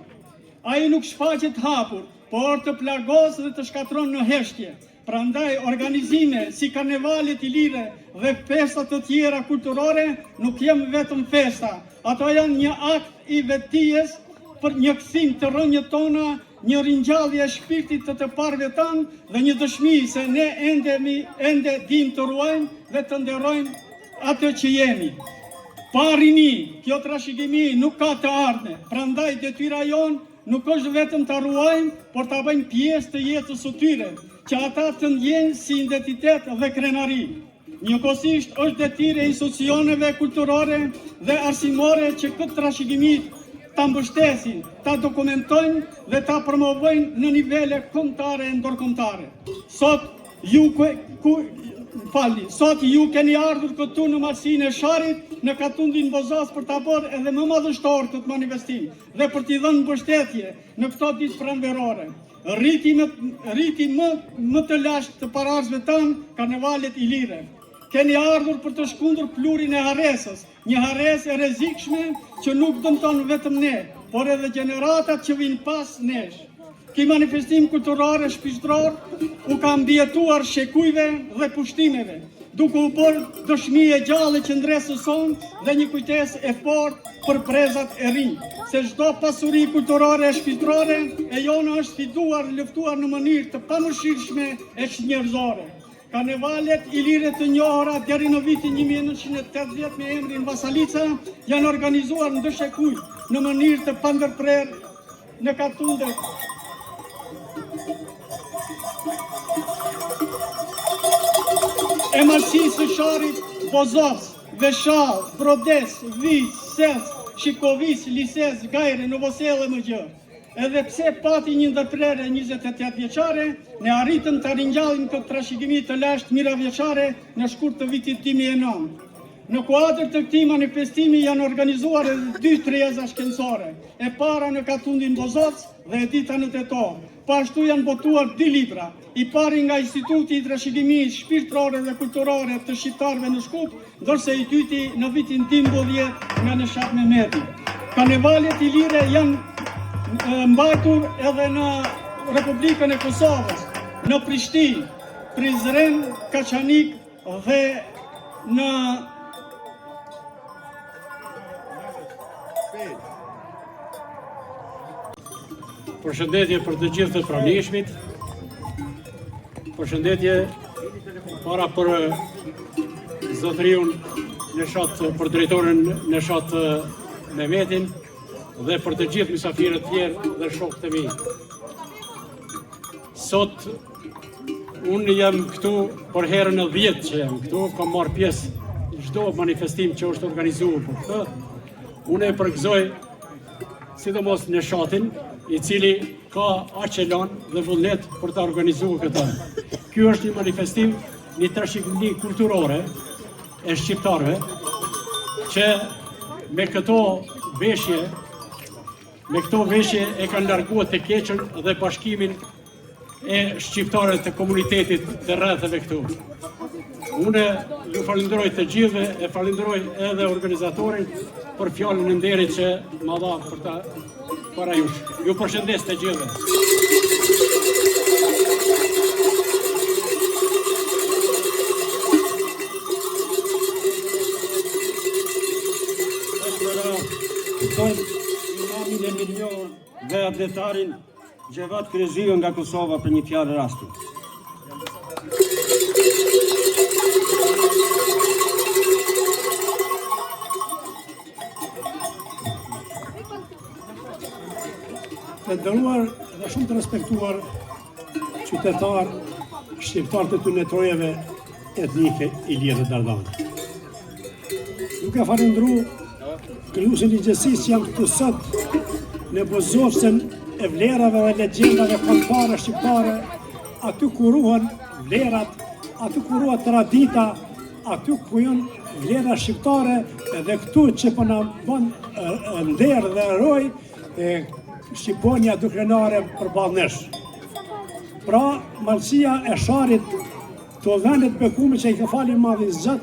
Ai nuk shfaqet hapur, por të plagos dhe të shkatron në heshtje. Prandaj organizime si karnevalet i lire dhe festat të tjera kulturore nuk janë vetëm festa, ato janë një akt i vetdijes për një kthim të rrënjët tona, një ringjallje e shpirtit të parëve tanë dhe një dëshmi se ne ende dim të ruajmë dhe të nderojmë atë që jemi. Pa rini, kjo trashëgimi nuk ka të ardhme, prandaj detyra jonë nuk është vetëm të ruajmë, por të bëjmë pjesë të jetës së tyre, që ata të ndjenë si identitet dhe krenari. Njëkohësisht është detyrë e institucioneve kulturore dhe arsimore që këtë trashëgimi ta mbështesin, ta dokumentojnë dhe ta promovojnë në nivele kombëtare e ndërkombëtare. Sot ju keni ardhur këtu në Malsinë e Sharit, në Katundin Bozovës për ta bërë edhe më madhështor këtë manifestim dhe për t'i dhënë mbështetje në këto ditë pranverore. Rriti më të lashtë të pararzëve tanë, karnevalet i lire. Keni ardhur për të shkundur plurin e harresës, një harresë e rrezikshme që nuk dëmton vetëm ne, por edhe gjeneratat që vinë pas nesh. Ky manifestim kulturor e shpirtëror u ka mbijetuar shekujve dhe pushtimeve, duke u bërë dëshmi e gjallë e qendresës sonë dhe një kujtesë e fortë për brezat e rinj, se çdo pasuri kulturore e shpirtërore e jona është sfiduar, luftuar në mënyrë të pamëshirshme e njerëzore. Karnevalet i lire të njohura deri në vitin 1980 me emrin Vasalica janë organizuar në shekuj në mënyrë të pandërprerë në Katunde. E Malsisë së Sharit, Bozovës, Veshall, Brodes, Vis, Sels, Shikovis, Lises, Gajre, Novosel e më gjë. Edhe pse pati një ndërprerje 28 vjeçare, ne arritëm të ringjallim këtë trashëgimi të lashtë miravjeçare në shkurt të vitit 2009. Në kuadër të këtij manifestimi janë organizuar edhe 2 treza shkencore, e para në Katundin Bozovës dhe e dita në Tetor. Pashtu janë botuar 2 libra, i pari nga Instituti i Trashëgimisë Shpirtërore dhe Kulturore të Shqiptarëve në Shkup, ndërsa i dyti në vitin 2012 nga Neshat Mehmeti. Karnevalet i lire janë mbajtur edhe në Republikën e Kosovës, në Prishtinë, Prizren, Kaçanik dhe në Përshëndetje për të gjithë të pranishmit, përshëndetje para për zotëriun Neshat, për drejtorin Neshat Mehmetin dhe për të gjithë mysafirët tjerë dhe shokët e mi. Sot unë jam këtu për herën e 10 që jam këtu, kam marrë pjesë në çdo manifestim që është organizuar për këtë. Unë e përgëzoj sidomos Neshatin, i cili ka aq elan dhe vullnet për të organizuar këtë. Ky është një manifestim, një trashëgimi kulturore e shqiptarëve që me këto veshje e kanë larguar të keqen dhe bashkimin e shqiptarëve të komunitetit të rrethëve këtu. Unë ju falenderoj të gjithëve, e falenderoj edhe organizatorin për fjalën e nderit që ma dha për ta para jush. Ju përshëndes të gjithëve. Imamin e Miljon dhe abdetarin Gjevat Krezio nga Kosova për një fjalë rasti. Të nderuar dhe shumë të respektuar qytetar shqiptar të tunetrojeve etnike Ilirë dhe Dardane. Duke falendru kryusin i gjësis që jam këtu sot në Bozovësën e vlerave dhe legjendave kombëtare shqiptare, aty ku ruhen vlerat, aty ku ruhet tradita, aty ku janë vlera shqiptare, edhe këtu që po na bën nder dhe roj Shqiponia dukrenare përballë nesh. Pra, malësia e sharit të vendet bekume që i ka fali madhi Zot,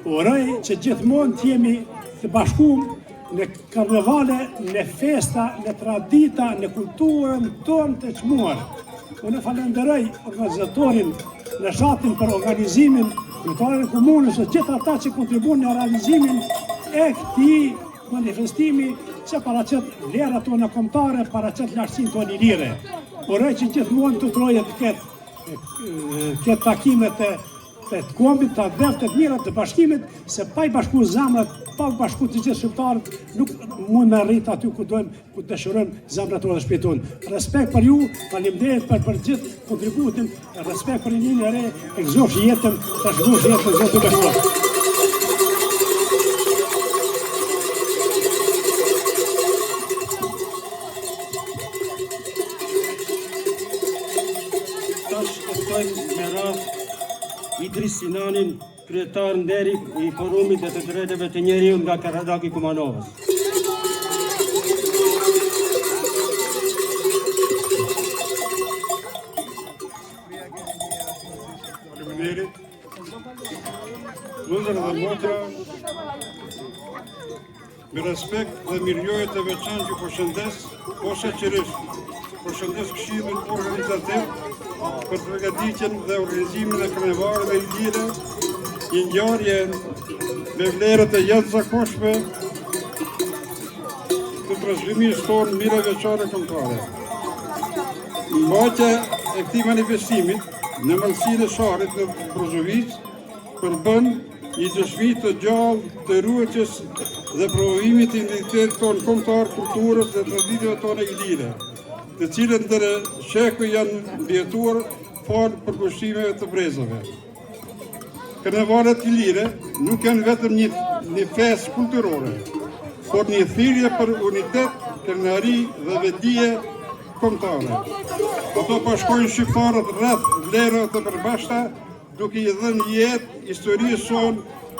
uroj që gjithmonë të jemi të bashkuar në karnevale, në festa, në tradita, në kulturën tonë të çmuar. Unë falenderoj organizatorin në shatin për organizimin, kryetarën e komunës dhe gjithë ata që kontribuan në realizimin e këtij manifestimi që paraqet vlerat tona kombëtare, paraqet lartësinë tonë ilire. Uroj që gjithmonë të trojet të ketë takimet të kombit, të adevë, të mira, të bashkimit, se pa i bashku zemrat, pa i bashku të gjithë shqiptarët, nuk mund me rritë aty ku dojmë, ku të dëshirojmë zemrat tonë dhe shpirtin tonë. Respekt për ju, faleminderit për gjithë kontributin, respekt për një e re, e gëzosh jetën, të shgjosh jetën, Zotë të bashkuar. Me radhë Idris Sinanin, kryetar nderi i forumit e të drejtave të njeriut nga Karadaki Kumanovës. Faleminderit. Vëllezër dhe motra, me respekt dhe mirënjohje të veçantë ju përshëndes, posaçërisht përshëndes këshillin organizativ për përgatitjen dhe organizimin e karnevalit e Ilire, një ngjarje me vlerët e jashtëzakonshme të trashëgimisë tonë mira veçare kombëtare. Mbajtja e këtij manifestimi në malësinë e Sharit në Brozovic përbën një dëshmi të gjallë të ruajtjes dhe promovimit të identitetit tonë kombëtar, kulturës dhe traditave tona ilire, të cilët ndër sheku janë mbjetuar falë për kushtimeve të brezave. Karnevalet ilire nuk janë vetëm një festë kulturore, por një thirrje për unitet, krenari dhe vetdije kombëtare. Ato bashkojnë shqiptarët rreth vlerave të përbashkëta, duke i dhënë jetë historisë sonë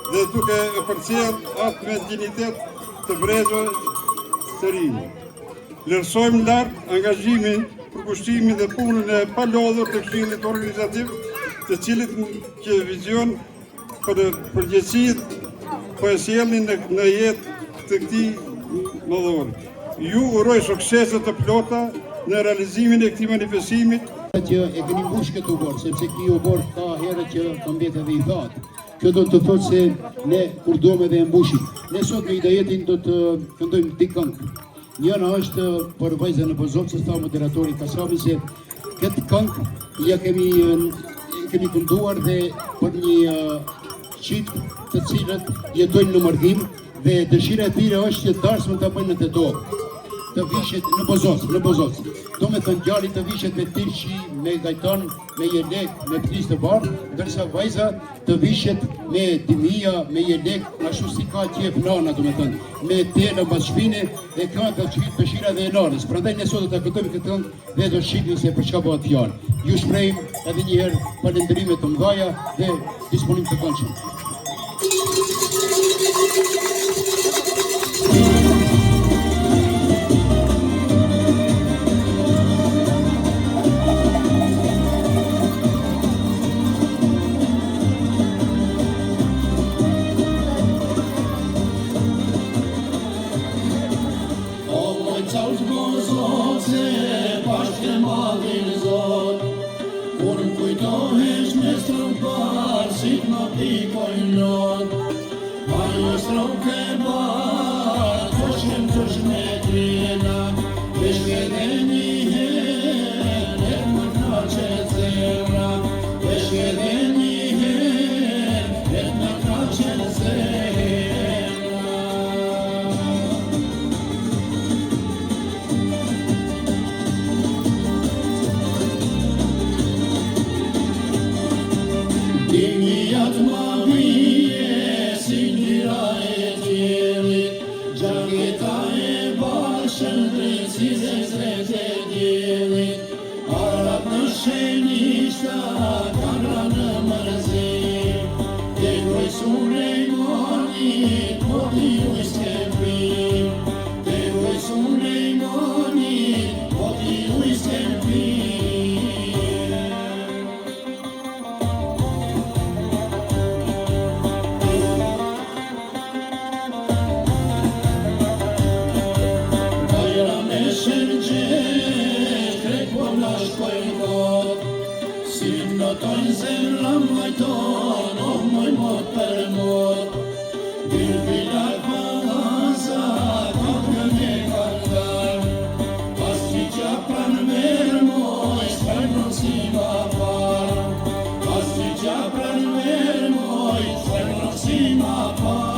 dhe duke e përcjellë atë me dignitet të brezave të rinj. Vlerësojmë lart angazhimin, përkushtimin dhe punën e palodhur të këshillit organizativ, të cilit që vizion për përgjegjësitë po e sjellnin në jetë të këtij mëdhori. Ju uroj suksese të plota në realizimin e këtij manifestimi. Që e keni mbush këtë ubor, sepse këtij ubor ka herë që përmbet edhe i thatë. Kjo do të thotë se ne kur duam edhe e mbushim. Ne sot me idejetin do të këndojmë dy këngë. Njëra është për vajzën e Bozovcës, tha moderatori Kasavi se këtë këngë ja kemi kënduar dhe për një qit të cilët jetojnë në marrëdhim dhe dëshira e tyre është që dasmën ta bëjnë në të tokë. Të vishet në Bozovcë. Do me thënë gjallit të vishet me Tirshi, me Gajton, me Jelek, me Plis të bardh, ndërsa vajza të vishet me Dimia, me Jelek, ashtu si ka qef nana, do me thënë, me telë mbas shpine, e ka të dëshira dhe e nanës. Prandaj ne sot do ta këndojmë këtë këngë dhe do shihni se për çka bëhet fjalë. Ju shprehim edhe një herë falëndërime të mëdha dhe disponim të këndshëm. Jacketa e bashën drejtësisë shenishta kanë në mërzi e kuj Sulejmanit moti u skepi e kuj Sulejmanit moti u skepi Notojnë zemra majton, o moj mot për mot Bilbilar palaza, kokën e kalkar Pas që qapran merë moj, s'pernon si ma par Pas që qapran merë moj, s'pernon si ma par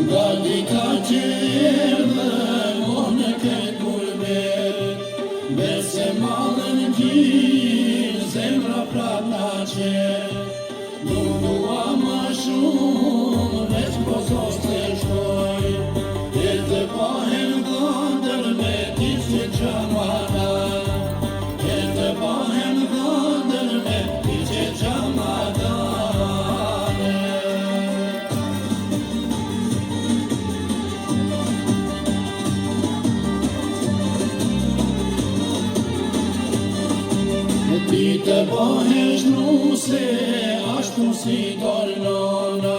Dalli ka qerdhen, o në këtë gulbet Bese malën gjirë, zemra prap na qet Nuk dua ma shumë, veç Bozovë të shtoj E të pahen dhëndër me tisë gjamadan E të pahen dhëndër me tisë gjamadan Ti të bëhesh nuse, ashtu si dornona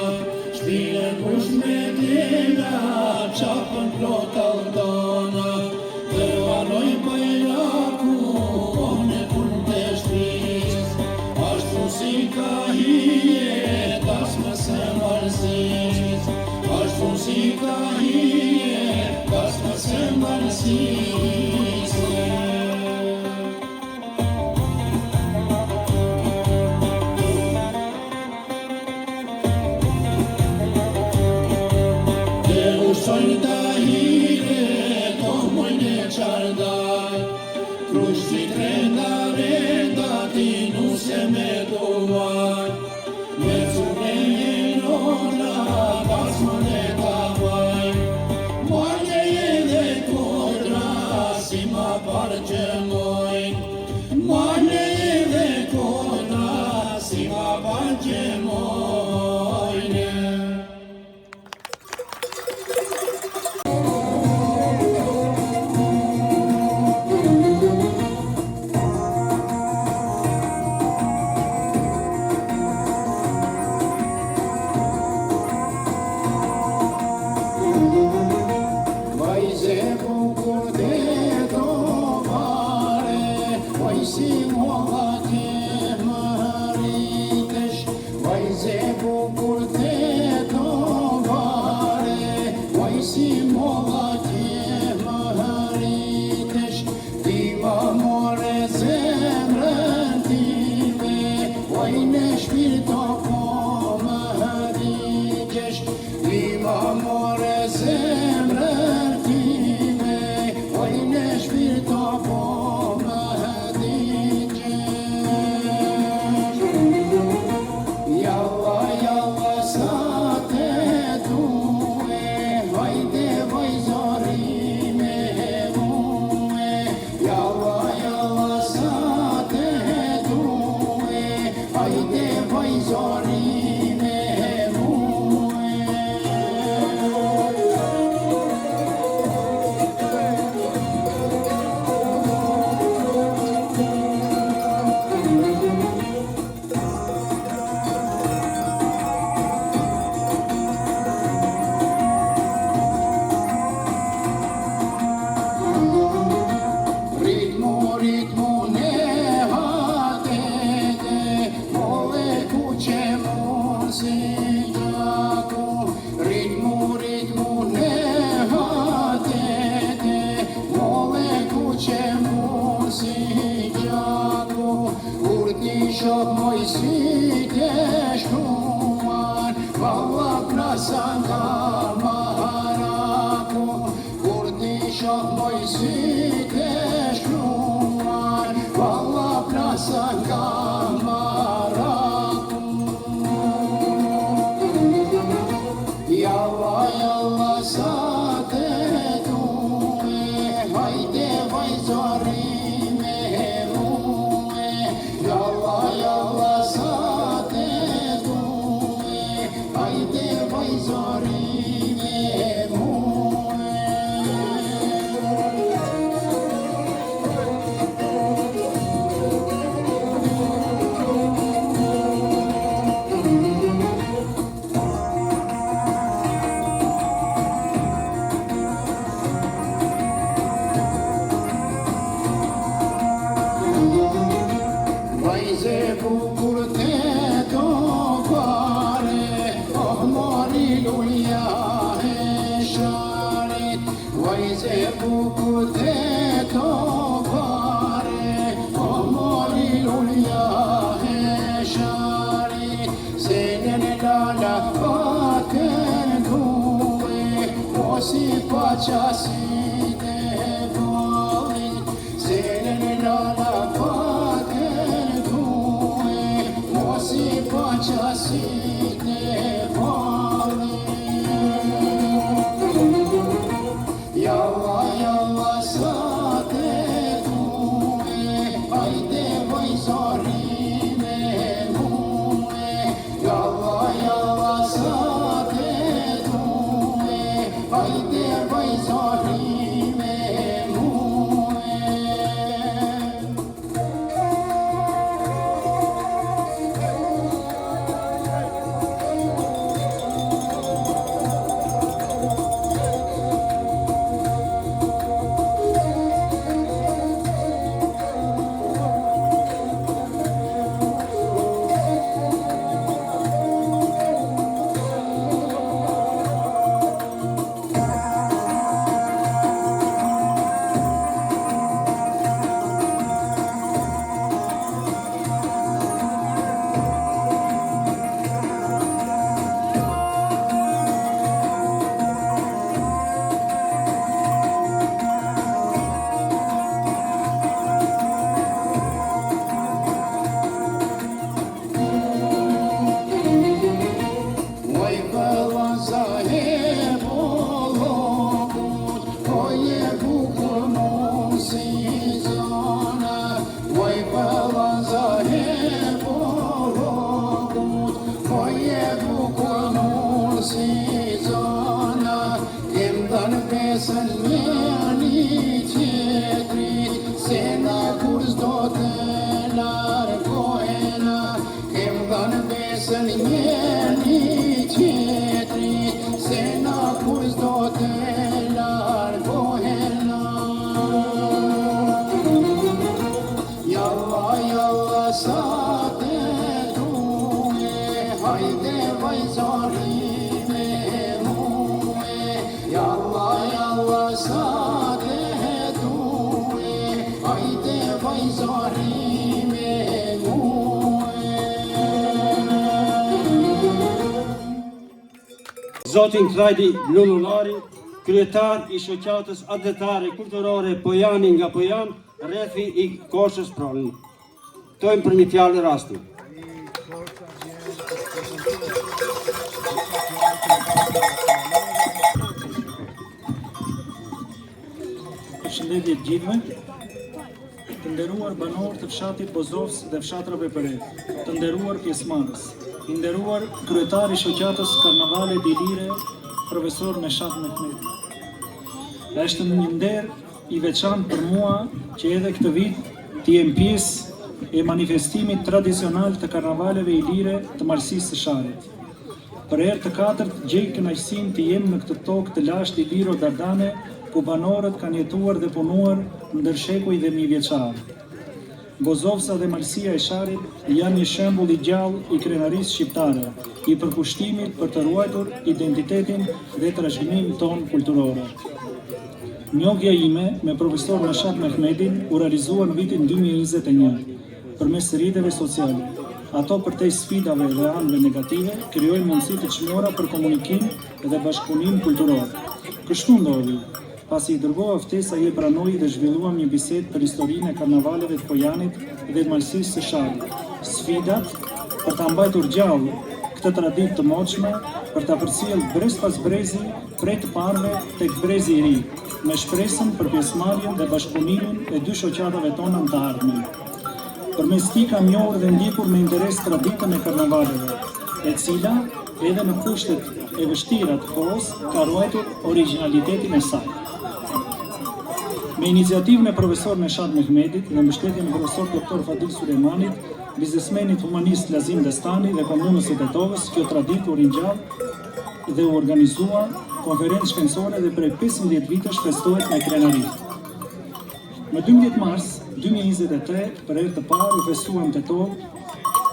Shpinën kush me tjela, qapën plot aldona Të valoj bajraku, one pun të shpis Ashtu si ka hije, tas më se marsis Ashtu si ka hije, tas më se marsis Sojnë të hire, to mojnë e qardaj Krush që trenda renda, ti nuse me duaj Me cune e nona, pas më ne kavaj Marje e dhe kodra, si ma parë që mojnë Marje e dhe kodra, si ma parë që mojnë Shok moj si ke shkuar, valla krasa nga maharaku. Kur ti shok moj si ke shkuar, Zotin Krajdi Lullulari, kryetar I shoqatës adhetare kulturore Pojani nga Pojan, rrethi I Koshës Prallën. Tojmë për një fjalë rasti. Përshëndetje gjithëve, të nderuar banor të fshatit Bozovës dhe fshatrave përreth, të nderuar pjesëmarrës, I nderuar kryetari I shoqatës Karnavale Dilire, profesor Meshat Mehmeti. Është një nder I veçantë për mua që edhe këtë vit të jem pjesë e manifestimit tradicional të karnavaleve ilire të Malësisë së Sharit. Për herë të katërt gjej kënaqësinë të jem në këtë tokë të lashtë Iliro Dardane, ku banorët kanë jetuar dhe punuar ndër shekuj dhe mijëvjeçar. Bozovsa dhe Malësia e Sharit janë një shembull I gjallë I krenarisë shqiptare, I përkushtimit për të ruajtur identitetin dhe trashëgimimin ton kulturor. Njohja ime me profesor Meshat Mehmetin u realizua në vitin 2021 përmes rrjeteve sociale. Ato përtej sfidave dhe anëve negative krijojnë mundësi të çmora për komunikim dhe bashkëpunim kulturor. Kështu ndodhi pasi I dërgova ftesë ai e pranoi dhe zhvilluam një bisedë për historinë e karnavaleve të Pojanit dhe të Malësisë së Sharrit. Sfidat për ta mbajtur gjallë këtë traditë të moçme, për ta përcjellë brez pas brezi prej të parëve tek brezi I ri, me shpresën për pjesëmarrjen dhe bashkëpunimin e dy shoqatave tona të ardhmen. Përmes tij kam njohur dhe ndjekur me interes traditën e karnavaleve, e cila, edhe në kushtet e vështira të kohës, ka ruajtur origjinalitetin e saj. Me iniciativën e profesor Neshat Mehmedit dhe mbështetjen e profesor Dr. Fadil Sulejmanit, biznesmenit humanist Lazim Destani dhe komunës së Tetovës, kjo traditë u ringjall dhe u organizua konferencë shkencore dhe prej 15 vitesh festohet me krenari. Në 12 mars 2023, për herë të parë u festuam Tetovë,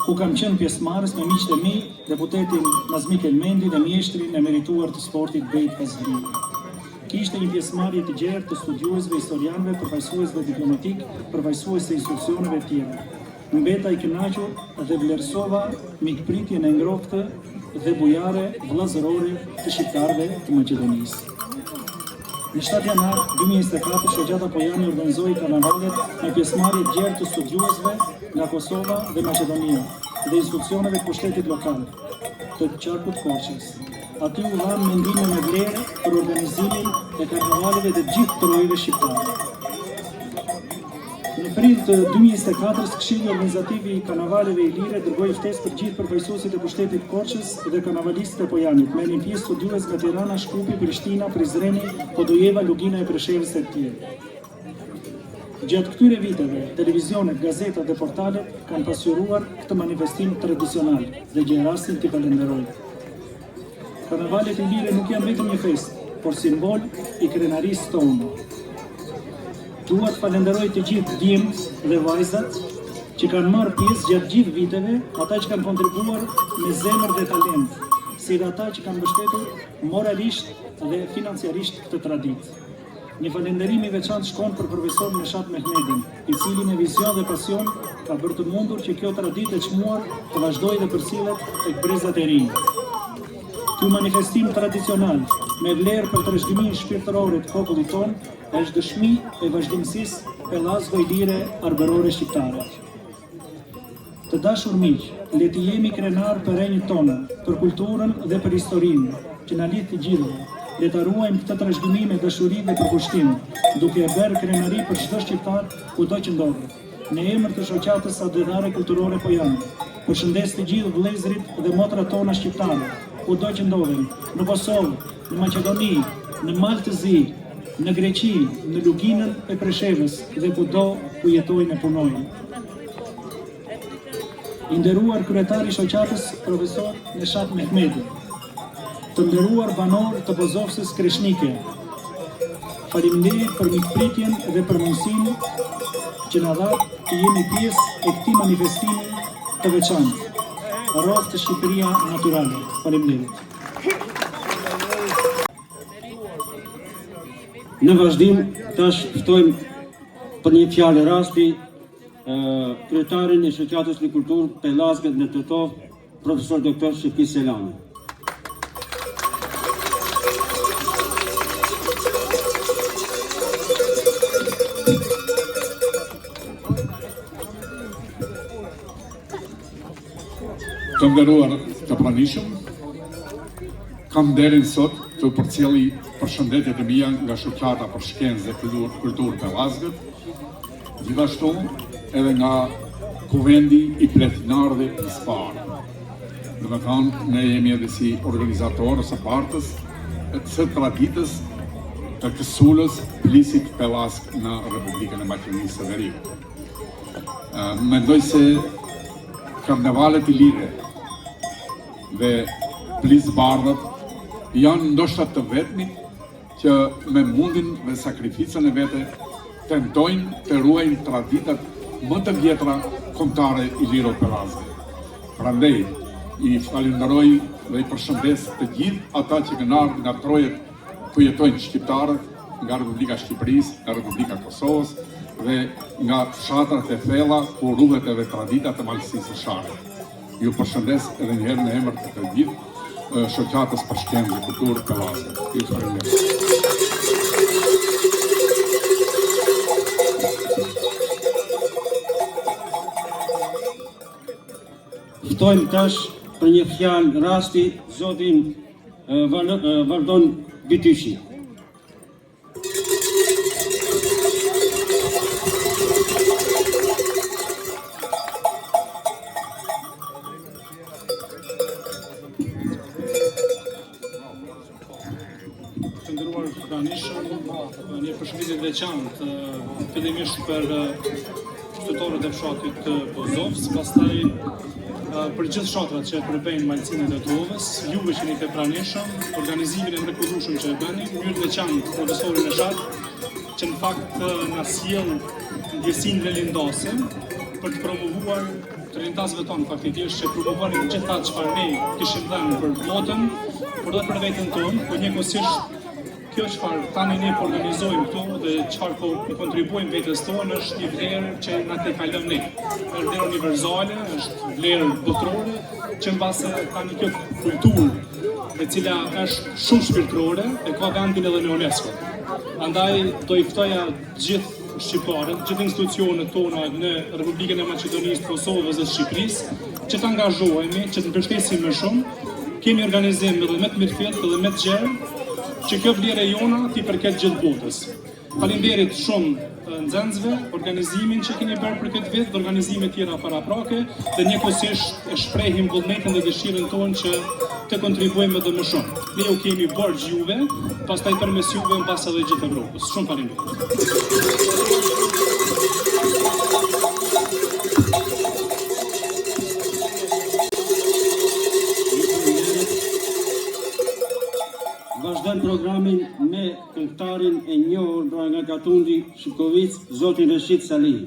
ku kam qenë pjesëmarrës me miqtë e mi, deputetin Nazmik Elmendi dhe mjeshtrin e merituar të sportit Bejt Kazhli. Kishte një pjesëmarrje të gjerë të studiuesve, historianëve, përfaqësuesve diplomatik, përfaqësuesve të institucioneve të tjera. Mbeta I kënaqur dhe vlerësova mikpritjen e ngrohtë dhe bujare vllazërore të shqiptarëve të Maqedonisë. Në 7 janar 2024, shoqata Pojani organizoi karnavalet me pjesëmarrje të gjerë të studiuesve nga Kosova dhe Maqedonia dhe institucioneve të pushtetit lokal të qarkut Korçës. Aty u dhanë mendime me vlerë për organizimin e karnavaleve të gjithë trojve shqiptare. Në prill të 2024, Këshilli Organizativ I Karnavaleve Ilire dërgoi ftesë për gjithë përfaqësuesit e pushtetit Korçës dhe karnavalistët e Pojanit, merrin pjesë studiues nga Tirana, Shkupi, Prishtina, Prizreni, Podujeva, Lugina e Preshevës e të tjerë. Gjatë këtyre viteve, televizionet, gazetat dhe portalet kanë pasqyruar këtë manifestim tradicional dhe gjej rastin t'i falenderoj. Karnavalet ilire nuk janë vetëm një festë, por simbol I krenarisë tonë. Dua të falenderoj të gjithë djemtë dhe vajzat që kanë marrë pjesë gjatë gjithë viteve, ata që kanë kontribuar me zemër dhe talent, si dhe ata që kanë mbështetur moralisht dhe financiarisht këtë traditë. Një falënderim I veçantë shkon për profesor Neshat Mehmedin, I cili me vizion dhe pasion ka bërë të mundur që kjo traditë e çmuar të vazhdojë dhe përcillet tek brezat e rinj. Ky manifestim tradicional me vlerë për trashëgiminë shpirtërore të popullit tonë është dëshmi e vazhdimësisë pellazgo-ilire arbërore shqiptare. Të dashur miq, le të jemi krenar për renjtë tona, për kulturën dhe për historinë që na lidh të gjithëve. Le ta ruajmë këtë trashëgimi me dashuri dhe përkushtim, duke e bërë krenari për çdo shqiptar kudo që ndodhet. Në emër të shoqatës Adedhare Kulturore Pojani, përshëndes të gjithë vëllezërit dhe motrat tona shqiptare, kudo që ndodhen, në Kosovë, në Maqedoni, në Malë të Zi, në Greqi, në Luginën e Preshevës dhe kudo ku jetojnë e punojnë. I nderuar kryetari I shoqatës profesor Neshat Mehmedi, të nderuar banor të Bozovsës Kreshnike, faleminderit për mikpritjen dhe për mundësinë që na dha të jemi pjesë e këtij manifestimi të veçantë. Rrogë të Shqipëria natyrale. Faleminderit. Në vazhdim, tash ftojmë për një fjalë rasti kryetarin e shoqatës në kulturë Pellazgët në Tetovë, profesor doktor Shefki Selani. Të nderuar të pranishëm, kam nderin sot të përcjelli përshëndetjet e mia nga shoqata për shkencë dhe kulturë Pellazgët, gjithashtu edhe nga kuvendi I pletinarëve I Sparë. Do të thonë, ne jemi edhe si organizatorë së partës së traditës të kësulës Plisit Pellazg në Republikën e Maqedonisë së Veriut. Mendoj se karnavalet ilire dhe plisbardhët janë ndoshta të vetmit që me mundin dhe sakrificën e vete tentojnë të ruajnë traditat më të vjetra kombëtare iliro-pellazgë. Prandaj I falenderoj dhe I përshëndes të gjithë ata që kanë ardhur nga trojet ku jetojnë shqiptarët, nga Republika e Shqipërisë, nga Republika e Kosovës dhe nga fshatrat e thella ku ruhet edhe traditat e Malësisë së Sharrit. Ju përshëndes edhe një herë në emër të gjithë shoqatës për shkencë dhe kulturë Pellazgët. Ju falenderoj. Vërtojmë tash për një fjalë rasti zotin Vardon Bityshi. Të nderuar pranishëm, një përshëndetje të veçantë fillimisht për qytetarët e fshatit Bozovës, pastaj për gjithë shatrat që përbëjnë malësinë e Trovës, juve që jeni të pranishëm, organizimin e mrekullueshëm që e bëni, mënyrë të veçantë profesorin e shat, që në fakt na sjell ndjesinë lindase për të promovuar të rinjtasve tonë faktikisht që promovonin gjithë atë çfarë ne kishim dhënë për botën, por edhe për veten tonë, por njëkohësisht kjo çfarë tani ne po organizojmë këtu dhe çfarë po kontribuojmë vetes tonë është një vlerë që na te kalon ne. Është vlerë universale, është vlerë botërore, që mbase tani kjo kulturë e cila është shumë shpirtërore e ka vendin edhe në UNESCO. Andaj do i ftoja gjithë shqiptarët, gjithë institucionet tona në Republikën e Maqedonisë, Kosovës dhe Shqipërisë, që të angazhohemi, që të mbështesim më shumë, kemi organizim edhe me të mirëfillt edhe me të gjerë, që kjo vlerë jona t'i përket gjithë botës. Faleminderit shumë nxënësve, organizimin që keni bërë për këtë vit, dhe organizime tjera paraprake, dhe njëkohësisht e shprehim vullnetin dhe dëshirën tonë që të kontribuojmë edhe më shumë. Ne ju kemi borxh juve, pastaj përmes juve mbas edhe gjithë Evropës. Shumë faleminderit. Vazhdojmë programin me këngëtarin e njohur nga Katundi Shipkovic, zotin Reshid Salihi.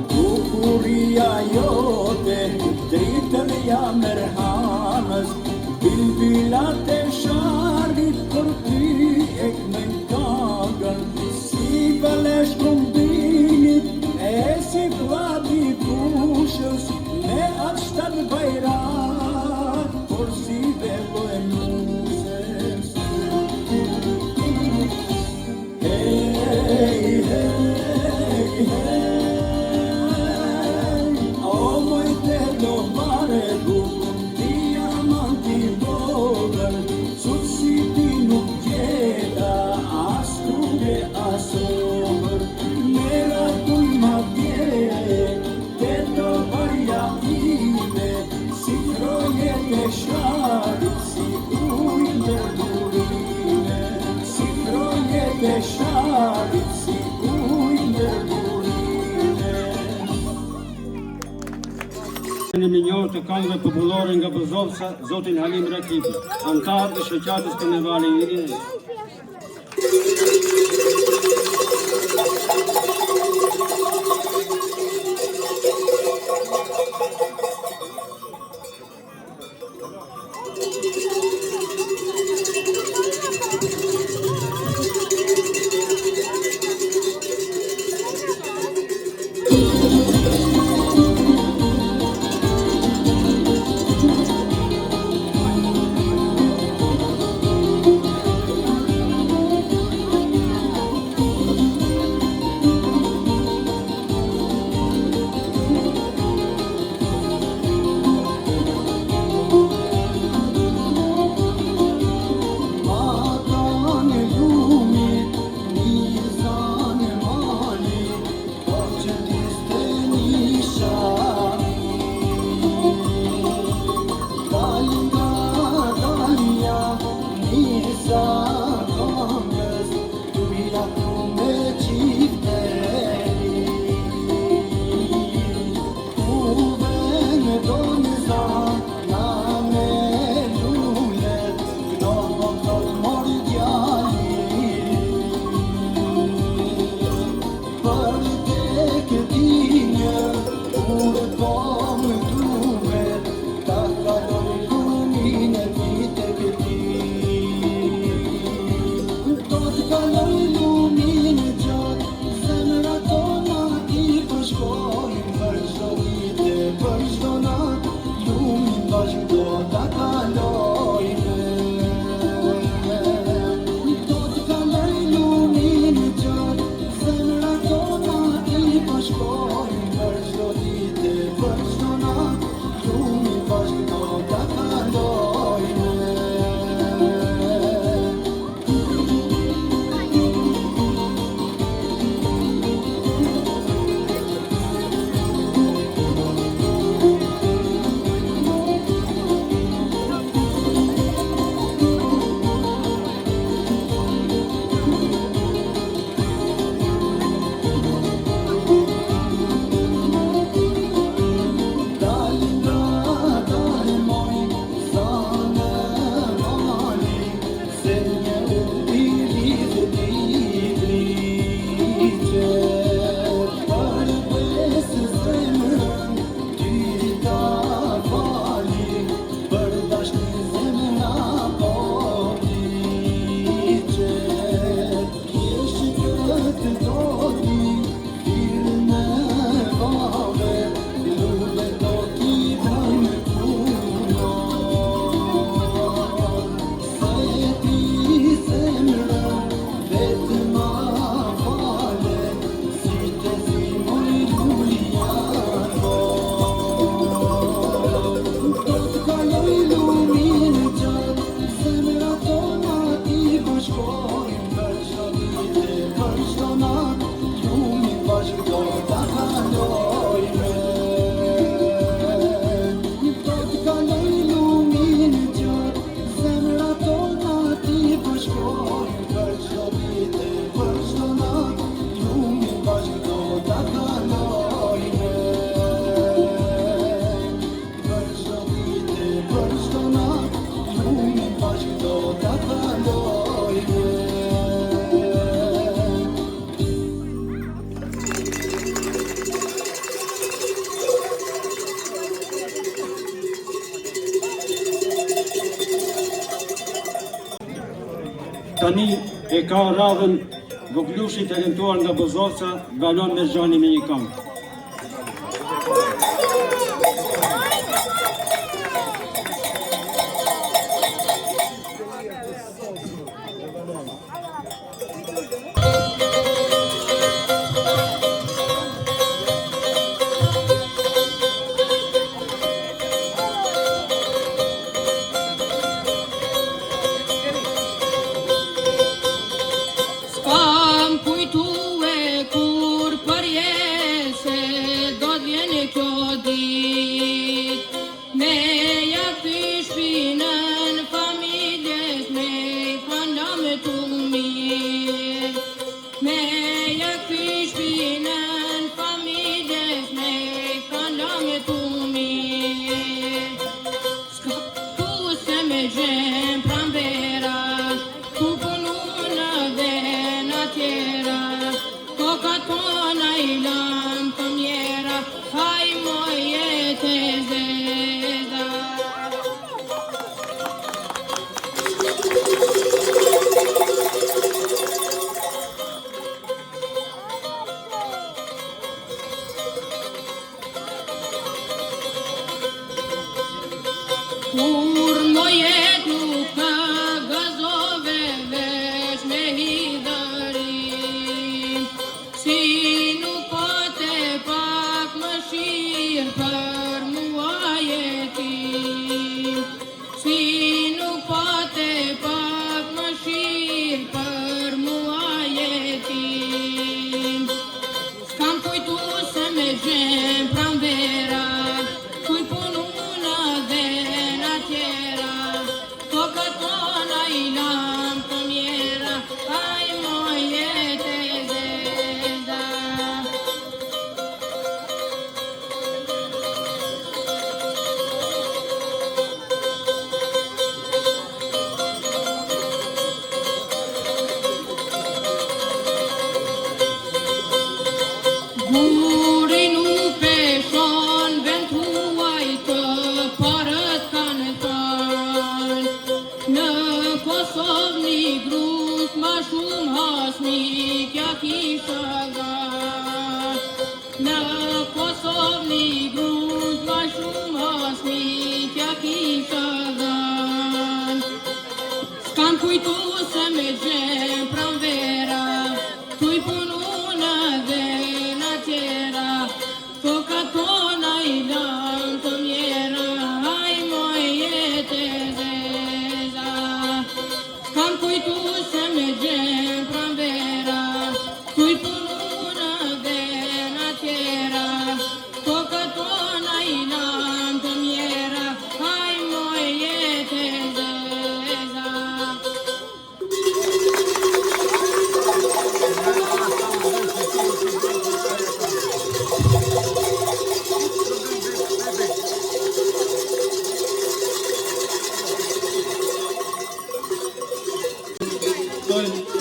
Bukuria jote, dritën jam merhamës, bilbilat e sharit për ty e këmën kagën, si valesh kombinit e si vladi kushës, me atë shtatë bajrat, por si velo e musës. Hey, hey, hey. Në minjor të këngëve popullore nga Bozovca, zotin Halim Rakipi, antar të shoqatës Karnevali i Lirë. Tani e ka radhën voglushi talentuar nga Bozovca, Valon Merxhani me një këngë.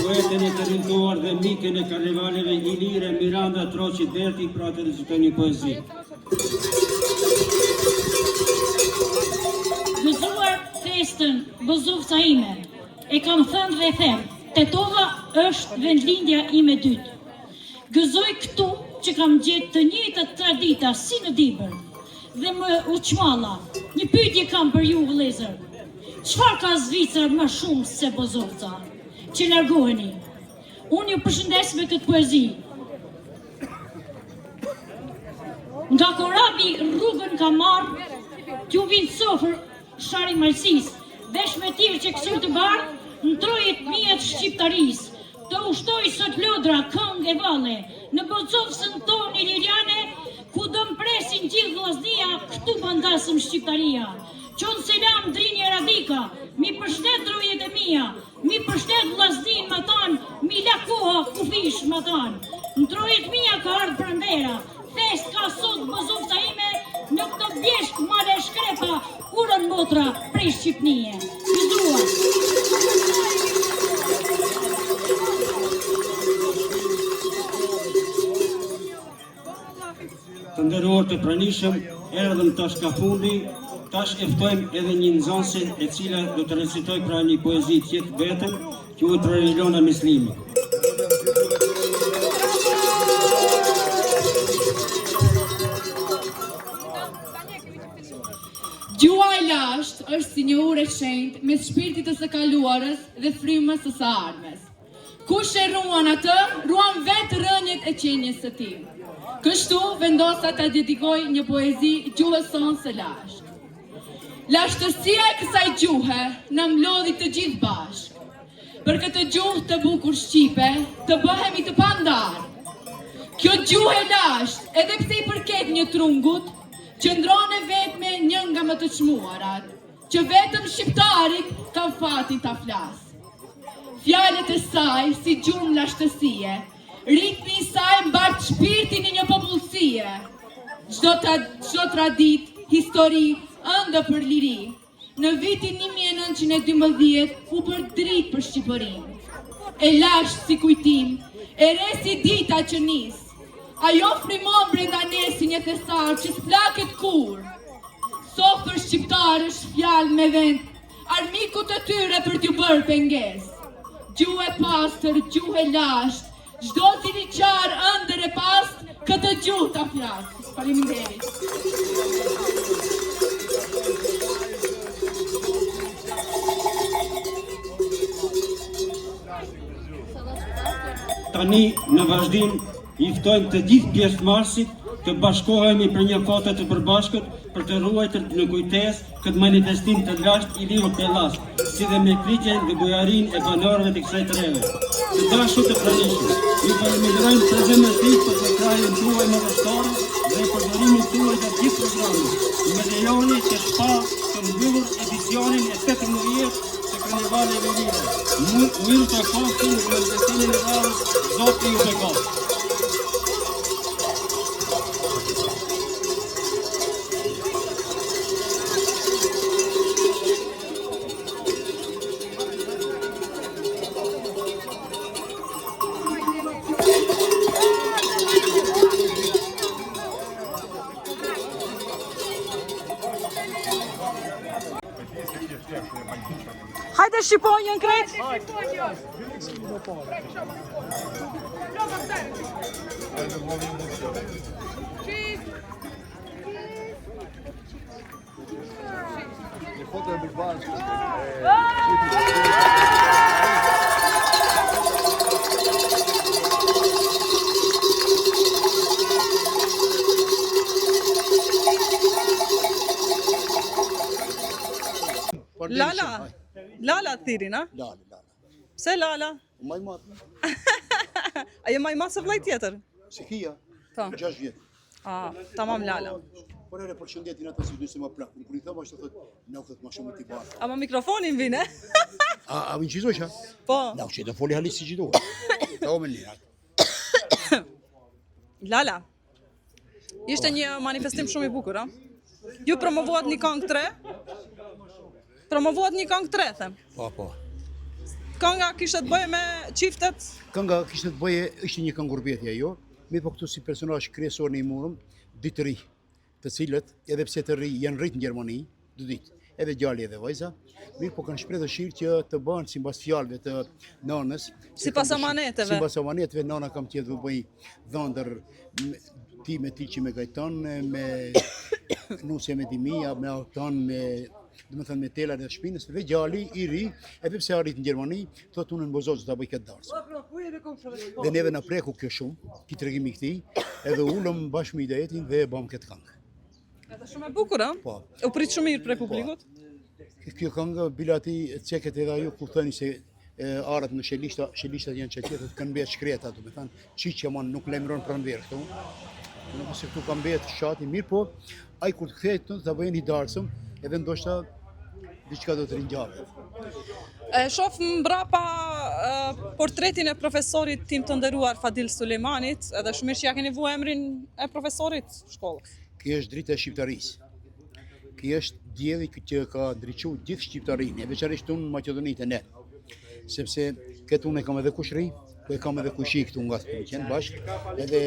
Poetën e talentuar dhe mikën e karnevaleve Ilire Miranda Troqi Derti, pra të recitoj një poezi. Gëzuar festën Bozovca ime, e kam thënë dhe them, Tetova është vendlindja ime dytë. Gëzoj këtu që kam gjetë të njëjtat tradita si në Dibër, dhe më uqmalla, një pyetje kam për ju vëllezër. Çfarë ka Zvicra më shumë se Bozovca? Që largoheni. Unë ju përshëndes me këtë poezi. Nga korabi rrugën ka marrë, t'ju vinë sofër shari Malsis, vesh me tirë që kësur të bardh, në trojet mijat shqiptaris, të ushtoj sot lodra, këngë e valle, në Bozovcën tonë iliriane, ku do mpresin gjithë vllaznia, këtu bandasëm shqiptaria. Qonë selam Drinje Radika, mi përshtet trojet e mia, mi përshtet vllaznin më tanë, mi lakoha kufish më tanë. Në trojet mia ka ardhë prandera, fest ka sot Bozovca ime, në këto bjeshk male shkrepa, urën motra prej Shqipnije. Gëzuar! Të nderuar të pranishëm, erdhëm tash ka fundi, tash e ftojmë edhe një nxënëse e cila do të recitoj pra një poezi tjetë vetëm, quhet religiona mislimi. Gjua e lashtë është si një urë e shenjtë mes shpirtit të së kaluarës dhe frymës së së ardhmes. Kush e ruan atë, ruan vetë rënjet e qenjes së tij. Kështu vendosa ta dedikoj një poezi gjuhës sonë së lashtë. Lashtësia e kësaj gjuhe na mlodhi të gjithë bashkë. Për këtë gjuhë të bukur shqipe, të bëhemi të pandar. Kjo gjuhë e lashtë, edhe pse i përket një trungut, qëndron e vetme një nga më të çmuarat, që vetëm shqiptarit kanë fati ta flasë. Fjalët e saj si gjurmë lashtësie, ritmi i saj mbat shpirtin e një popullsie. Çdo tradit, histori, ëndë për liri. Në vitin 1912 u bër dritë për Shqipërinë. E lashtë si kujtim, e re si dita që nis. Ajo frymon brenda ne si një thesar që s'plaket kur. Sofër shqiptarësh fjalë me vend, armikut të tyre për t'ju bërë pengesë. Gjuhë e pastër, gjuhë e lashtë, çdo ziliqar ëndër e pastë, këtë gjuhë ta flasë. Faleminderit. Tani në vazhdim i ftojmë të gjithë pjesëmarrësit të bashkohemi për një foto të përbashkët për të ruajtur në kujtesë këtë manifestim të lashtë i liru Pellas, si dhe me kricjen dhe bujarin e banorëve të kësaj treve. Të dashur të pranishëm, ju falenderojmë për vëmendjen për krajën tuaj madhështore dhe përdorimin tuaj të gjithë programit. Më lejoni të shpa të mbyllur edicionin e 18 të Karnevalit të Lirë. Mirë të kofshin në manifestimin e radhës, Zoti ju bekoftë. Hajde Shqiponjën krejt! Lala! Lala të thirin, a? Lala. Pse Lala? Maj matë. Aje maj matë se vlaj tjetër? Si kia, 6 vjetë. Tamam Lala. Por ere për shëndetin atë si dy se ma plakë. Kër i thëmë ashtë të thëtë, në u thëtë ma shumë t'i barë. Ama mikrofonin vine? A vinë qizojshë? Po. Në u që të foli halit si qitohë. Ta o me lirat. Lala, ishte një manifestim shumë i bukur, a? Ju promovuat një këngë 3? Promovuat një këngë 3, them. Po. Kënga kishte të bëje me çiftet? Kënga kishte të bëje, ishte një këngë urbeti ajo, mirë po këtu si personazh kryesor në imurëm, dy të ri, të cilët, edhe pse të ri, janë rritë në Gjermani, 2 ditë, edhe djali edhe vajza, mirë po kanë shpreh dëshirë që të bëhen sipas fjalëve të nënës. Sipas amaneteve. Sipas amaneteve, nëna kam qenë të bëj dhëndër ti me ti që me gajton, me nusja me dimia, me auton, me telar dhe shpinës, dhe gjali i ri, edhe pse arrit në Gjermani, thotë unë në Bozovë ta bëj këtë darsë. Dhe neve na preku kjo shumë, ki tregimi këtij, edhe ulëm bashkë me idejetin dhe e bëm këtë këngë. Edhe shumë e bukur, a? Po. U prit shumë mirë për publikut? Kjo këngë bilati ceket edhe ajo ku thëni se arat në shelishtat janë që tjetët kanë bërë shkreta, do me thënë, qiqja mon nuk lemron pranverë këtu. Nuk se këtu kanë bërë shati mirë, po ai kur të kthejt të bëjnë i darsëm, edhe ndoshta diçka do të rinjave. Shof mbrapa portretin e profesorit tim të nderuar Fadil Sulejmanit, edhe shumë mirë që ja keni vënë emrin e profesorit shkollës. Kjo është drita e shqiptarisë. Kjo është dielli që ka ndriçuar gjithë shqiptarinë, veçanërisht unë në Maqedonitë e ne. Sepse këtë unë e kam edhe kushri, ku e kam edhe kushi këtu nga të qenë bashkë, edhe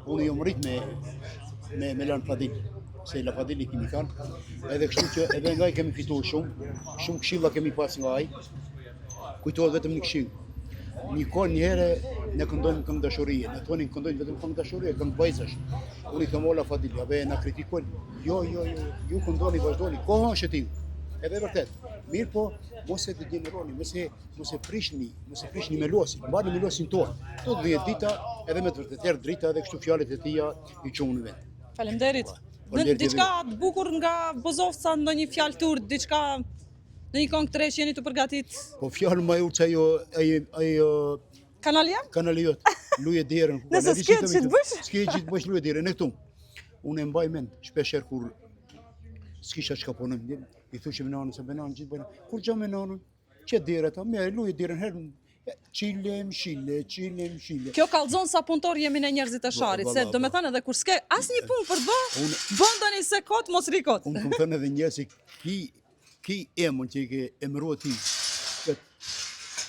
unë jom rrit me Lan Fadil, se La Fadil i kemi kanë, edhe kështu që edhe nga i kemi fituar shumë këshilla kemi pas nga ai, kujtohet vetëm një këshill. Një kohë një herë ne këndojmë këngë dashurie, ne thonin këndojnë vetëm këngë dashurie, këngë vajzash. Unë I them ola Fadil, ave na kritikojnë. Jo, ju këndoni, vazhdoni. Koha është e tillë. Edhe vërtet. Mirë po, mos e degeneroni, mos e prishni melosin, mbani melosin tonë. Tot 10 dita, edhe me të vërtetë erdh drita edhe kështu fjalët e tia I çuan në vend. Faleminderit. Diçka të bukur nga Bozovca, ndonjë fjalë turp, diçka në një këngë të re që jeni të përgatit? Po fjalë më urtë ajo Kanali jam? Kanali jot. Luje derën. Nëse s'ke që të bësh? S'ke që të bësh luje derën e këtu. Unë e mbaj mend shpesh herë kur s'kisha çka punoj. I thushim nanën se banon gjithë bën. Kur gjë me nanën, që dera ta, me luje derën herë çilem, shile. Kjo kallzon sa punëtor jemi ne njerëzit e sharit, se do me thënë edhe kur s'ke asnjë punë për të bërë, bën tani se kot mos rikot. Unë kam thënë edhe njerëz ki emën që I ke emëruar ti.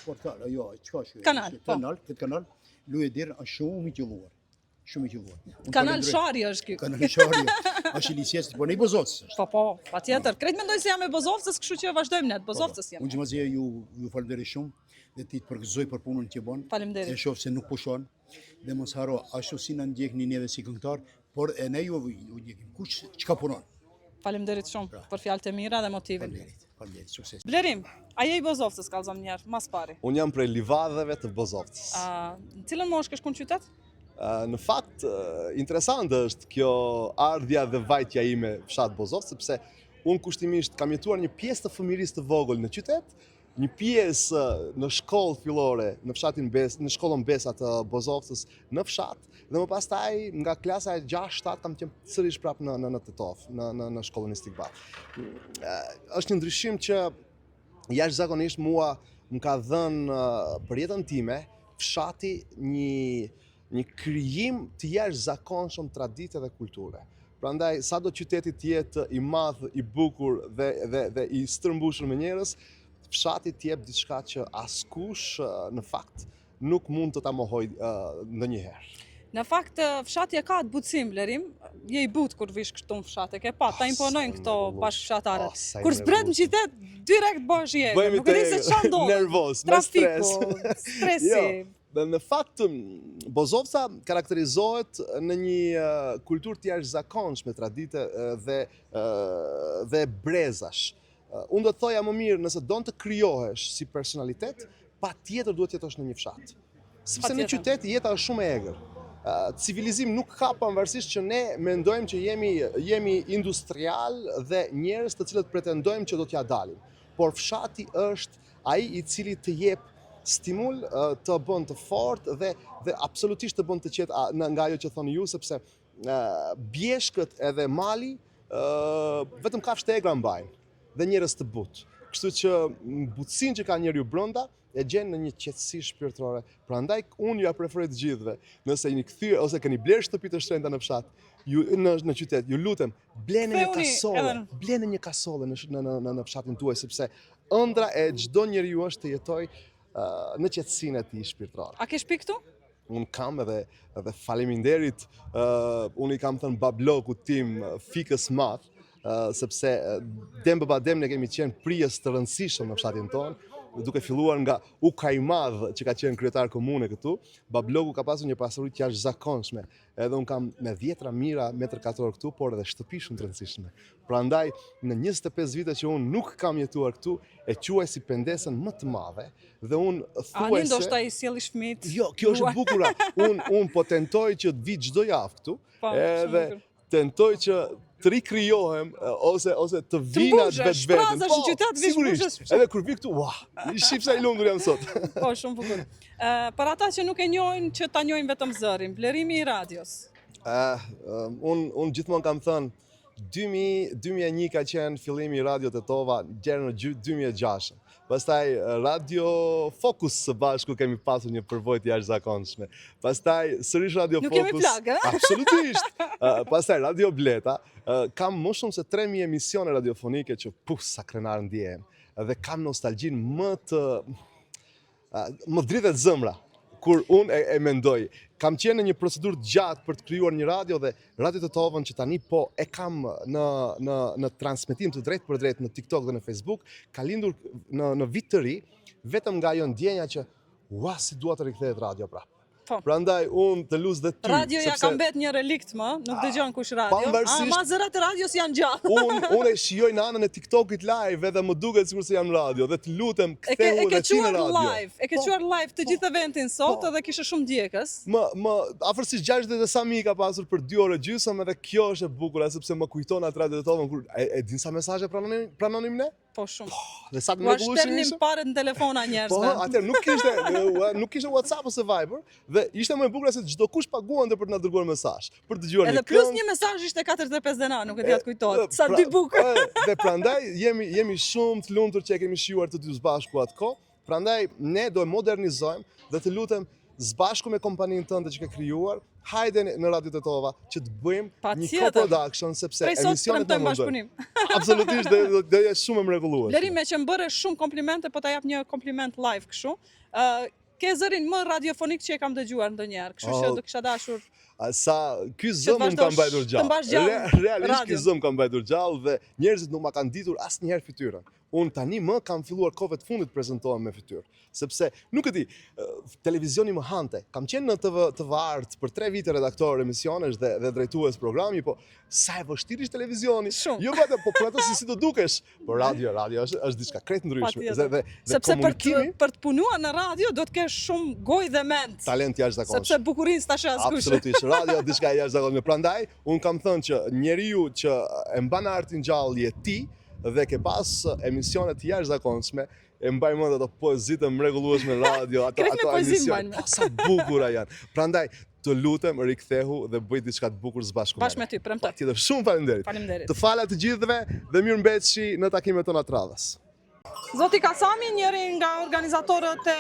Portal, ajo, çka është? Këtë kanal, luje derën është shumë I qelluar. Shumë I qelluar. Kanal Shari është ky. Kanal Shari. Është I licenc, po ne I Bozovcës. Po, patjetër. Krejt mendoj se jam e Bozovcës, kështu që vazhdojmë ne të Bozovcës jam. Unë gjëmazia ju falenderoj shumë dhe ti të përgëzoj për punën që bën. Faleminderit. E shoh se nuk pushon dhe mos haro ashtu si na ndjekni neve si këngëtar, por e ne ju ndjekim. Kush çka punon. Faleminderit shumë për fjalët e mira dhe motivin. Faleminderit, sukses. Blerim, a je I Bozovcës, kallzom një herë, mas pari? Unë jam prej livadheve të Bozovcës. Në cilën moshë ke shku në qytet? Në fakt, interesant është kjo ardhja dhe vajtja ime fshat Bozovë, sepse unë kushtimisht kam jetuar një pjesë të fëmirisë të vogël në qytet, një pjesë në shkollë fillore në fshatin në shkollën Besa të Bozovcës në fshat, dhe më pastaj nga klasa e 6-7 kam qenë sërish prapë në Tetov, në shkollën Istikbar. Është një ndryshim që jashtëzakonisht mua më ka dhënë për jetën time fshati një krijim të jashtëzakonshëm tradite dhe kulture. Prandaj, sado qyteti të jetë I madh, I bukur dhe I stërmbushur me njerëz, fshati të jep diçka që askush në fakt nuk mund të ta mohoj ndonjëherë. Në fakt, fshati e ka të butësim, Blerim, je I butë kur vish këtu në fshat, e ke pa, ta imponojnë këto bashkëfshatarët. Kur zbret në qytet, direkt bësh jetë, nuk e di se çfarë ndodh. Nervoz, me stres. Stresi. Dhe në fakt, Bozovca karakterizohet në një kulturë të jashtëzakonshme, tradite dhe brezash. Unë do të thoja më mirë, nëse don të krijohesh si personalitet, patjetër duhet jetosh në një fshat. Sepse në qytet jeta është shumë e egër. Civilizim nuk ka pavarësisht që ne mendojmë që jemi industrial dhe njerëz të cilët pretendojmë që do t'ja dalim. Por fshati është ai I cili të jep stimul të bën të fortë dhe absolutisht të bën të qetë nga ajo që thoni ju, sepse bjeshkët edhe mali vetëm kafshë të egra mbajnë dhe njerëz të butë. Kështu që butësinë që ka njeriu brenda e gjen në një qetësi shpirtërore. Prandaj unë ja preferoj të gjithëve, nëse jeni kthyer ose keni blerë shtëpi të shtrenjta në fshat, në qytet, ju lutem, bleni një kasolle në fshatin tuaj, sepse ëndra e çdo njeriu është të jetojë në qetësinë e tij shpirtërore. A ke shtëpi këtu? Unë kam edhe faleminderit, unë I kam thënë bablokut tim fikës madh, sepse dem baba dem ne kemi qenë prijes të rëndësishëm në fshatin tonë, duke filluar nga Uka I madh që ka qenë kryetar komune këtu, babloku ka pasur një pasuri të jashtëzakonshme. Edhe un kam me 10 mira metër katror këtu, por edhe shtëpi shumë të rëndësishme. Prandaj në 25 vite që un nuk kam jetuar këtu, e quaj si pendesën më të madhe dhe un thuaj se ndoshta I sjellish fëmijët. Jo, kjo është e bukur. Un po tentoj që të vi çdo javë këtu, edhe tentoj që të rikrijohem ose të vina vetëm. Po, sigurisht. Edhe kur vi këtu, I shih sa I lumtur jam sot. Po, shumë bukur. Për ata që nuk e njohin, që ta njohin vetëm zërin, Blerimi I radios. Unë gjithmonë kam thënë 2001 ka qenë fillimi I Radio Tetova deri në 2006. Pastaj Radio Focus së bashku kemi pasur një përvojë të jashtëzakonshme. Pastaj sërish Radio Focus. Nuk kemi plagë, a? Absolutisht. Pastaj Radio Bleta. Kam më shumë se 3000 emisione radiofonike që sa krenar ndjehem. Dhe kam nostalgjinë më dridhet zëmra kur unë e mendoj, kam qenë në një procedurë gjatë për të krijuar një radio dhe Radio Tetovën që tani po e kam në transmetim të drejtë për drejtë në TikTok dhe në Facebook, ka lindur në vit të ri, vetëm nga ajo ndjenja që ua si dua të rikthehet radio prapë. Prandaj unë të luz dhe ty. Radioja ka mbet një relikt më, nuk dëgjon kush radio. Zërat e radios janë gjallë. Unë e shijoj në anën e TikTokit live edhe më duket sikur se jam në radio dhe të lutem ktheu edhe ti në radio. E ke quar live të gjithë eventin sot edhe kishe shumë djegës. Më afërsisht 60 e sa mijë ka pasur për 2 orë gjysmë edhe kjo është e bukur sepse më kujton atë Radio Tetovën kur e din sa mesazhe pranonim ne? Po shumë. Dhe sa të mrekullueshëm ishte. Parët në telefona njerëzve. Po, atëherë nuk kishte WhatsApp ose Viber dhe ishte më e bukur se çdo kush paguante për të na dërguar mesazh, për të dëgjuar një këngë. Edhe plus një mesazh ishte 45 dena, nuk e di atë kujtohet. Sa dy bukur. Dhe prandaj jemi shumë të lumtur që e kemi shijuar të dy së bashku atë kohë. Prandaj ne do e modernizojmë dhe të lutem së bashku me kompaninë tënde që ke krijuar, hajde në Radio Tetova që të bëjmë një co-production sepse emisionet në mundojnë. Absolutisht dhe jetë shumë e mrekullueshme. Lerime që më bëre shumë komplimente, po ta jap një kompliment live kështu. Ke zërin më radiofonik që e kam dëgjuar ndonjëherë, kështu që do kisha dashur. Ky zëm më ka mbajtur gjallë. Realisht ky zëm ka mbajtur gjallë dhe njerëzit nuk ma kanë ditur asnjëherë fytyrën. Unë tani më kam filluar kohëve të fundit të prezentohem me fytyrë, sepse nuk e di, televizioni më hante. Kam qenë në TV Art për 3 vite redaktor emisionesh dhe drejtues programi, po sa e vështirë ishte televizioni. Jo vetëm po për ato si do dukesh, por radio është diçka krejt ndryshme. Sepse për të punuar në radio do të kesh shumë gojë dhe mend. Talent jashtëzakonshëm. Sepse bukurinë s'ta sheh askush. Absolutisht, radio diçka e jashtëzakonshme. Prandaj un kam thënë që njeriu që e mban artin gjallë je ti dhe ke pas emisione të jashtëzakonshme, e mbaj mend ato poezitë mrekullueshme në radio, ato emisione. Sa bukura janë. Prandaj të lutem rikthehu dhe bëj diçka të bukur së bashku. Bashkë me ty, premtoj. Patjetër, shumë faleminderit. Faleminderit. Të fala të gjithëve dhe mirëmbëjtëshi në takimet tona të radhës. Zoti Kasami, njëri nga organizatorët e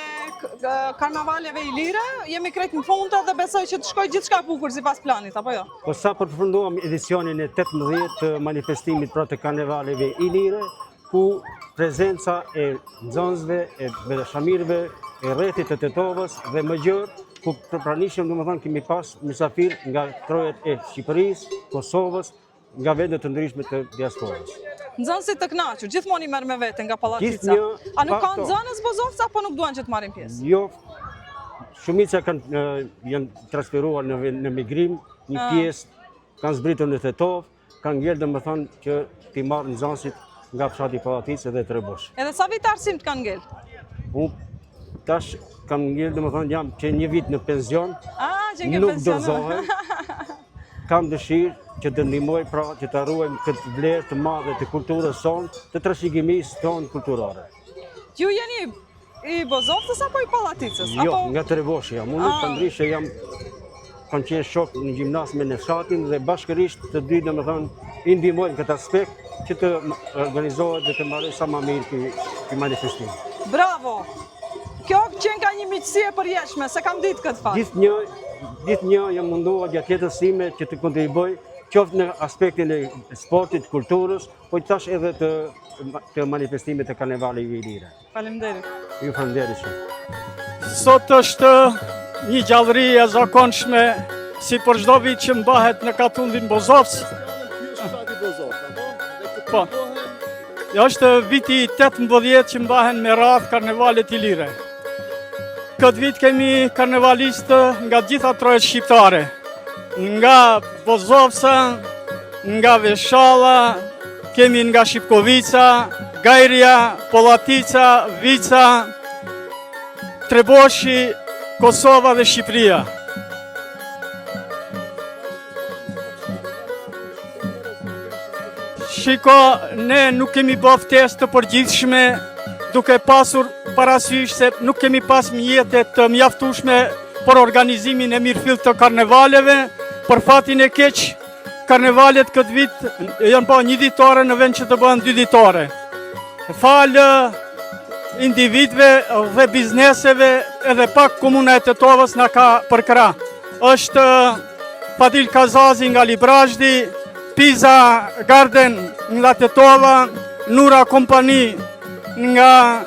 karnavaleve ilire, jemi krejt në fund dhe besoj që të shkoj gjithçka bukur sipas planit, apo jo? Po sa përfunduam edicionin e 18 të manifestimit për të karnavaleve ilire, ku prezenca e nxënësve, e belashamirëve, e rrethit të Tetovës dhe më gjërë, ku pranishëm domethënë kemi pas mysafir nga trojet e Shqipërisë, Kosovës, nga vende të ndryshme të diasporës. Nxënësit të kënaqur, gjithmonë i merr me vete nga pallatica. A nuk ka nxënës bozovca apo nuk duan që të marrin pjesë? Jo. Shumica janë transferuar në migrim, një pjesë kanë zbritur në Tetovë, kanë ngel domethënë që ti marrin nxënësit nga fshati Pallaticë dhe Trebush. Edhe sa vit arsim të kanë ngel? Unë tash kam ngel domethënë jam që një vit në pension. Që ngel pension. Nuk dorëzohem. Kam dëshirë që të ndihmoj pra që të arruajmë këtë vlerë të madhe të kulturës sonë, të trashëgimisë tonë kulturore. Ju jeni i Bozovcës apo i Pallaticës? Jo, nga Trebushi jam. Unë pandrishe kam qenë shok në gjimnazin në fshatin dhe bashkërisht të dy domethënë i ndihmojmë këtë aspekt që të organizohet dhe të marrë sa më mirë ky manifestim. Bravo! Kjo qenë ka një miqësi e përjetshme, se kam ditë këtë fakt. Gjithnjë jam munduar gjatë jetës time që të kontribuoj qoftë në aspektin e sportit, kulturës, po tash edhe të manifestimit të karnevalit ilire. Faleminderit. Ju faleminderit shumë. Sot është një gjallëri e zakonshme si për çdo vit që mbahet në Katundin Bozovc. Po. Është viti 18 që mbahen me radhë karnevalet ilire. Këtë vit kemi karnevalistë nga gjitha trojet shqiptare, nga Bozovca, nga Veshalla, kemi nga Shipkovica, Gajria, Pallatica, Vica, Treboshi, Kosova dhe Shqipëria. Shiko, ne nuk kemi bërë ftesë të përgjithshme, duke pasur parasysh se nuk kemi pas mjete të mjaftueshme për organizimin e mirëfillt të karnevaleve. Për fatin e keq, karnevalet këtë vit janë pa 1 ditore në vend që të bëhen 2 ditore. Falë individëve dhe bizneseve edhe pak komuna e Tetovës na ka përkra. Është Fadil Kazazi nga Librazhdi, Pizza Garden nga Tetova, Nura Kompani nga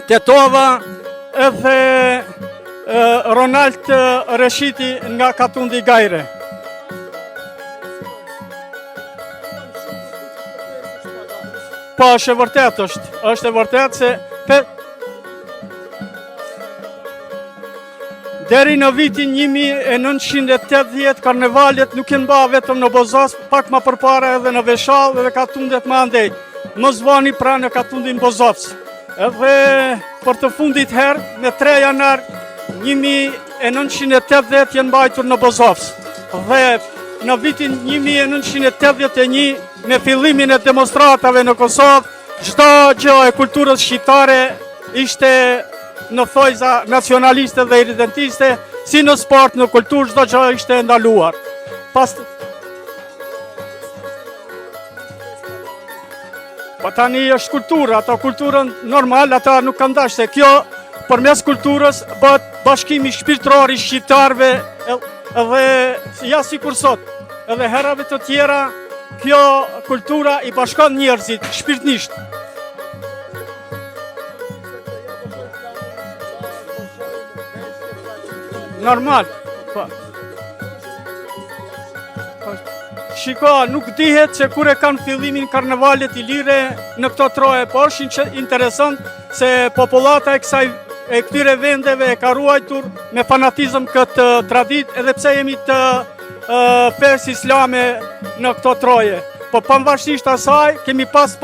Tetova, edhe Ronald Reshiti nga Katundi Gajre. Po, është e vërtet është e vërtet se deri në vitin 1980 karnevalet nuk janë ba vetëm në Bozovë, pak më përpara edhe në Veshall edhe Katundet më andej. Më zvani pra në Katundin Bozovës. Edhe për të fundit herë, në 3 janar 1980 janë mbajtur në Bozovës. Dhe në vitin 1981, me fillimin e demonstratave në Kosovë, çdo gjë e kulturës shqiptare ishte në thojza nacionaliste dhe iridentiste, si në sport, në kulturë, çdo gjë ishte ndaluar. Po tani është kultura, ato kulturën normal, ata nuk kanë dash se kjo përmes kulturës bëhet bashkimi shpirtëror i shqiptarëve edhe ja sikur sot, edhe herave të tjera kjo kultura i bashkon njerëzit shpirtnisht. Normal. Shiko, nuk dihet se kur e kanë fillimin karnevalet ilire në këto troje, po është interesant se populata e këtyre vendeve e ka ruajtur me fanatizëm këtë tradit, edhe pse jemi të fesë islame në këto troje. Po pavarësisht asaj, kemi pas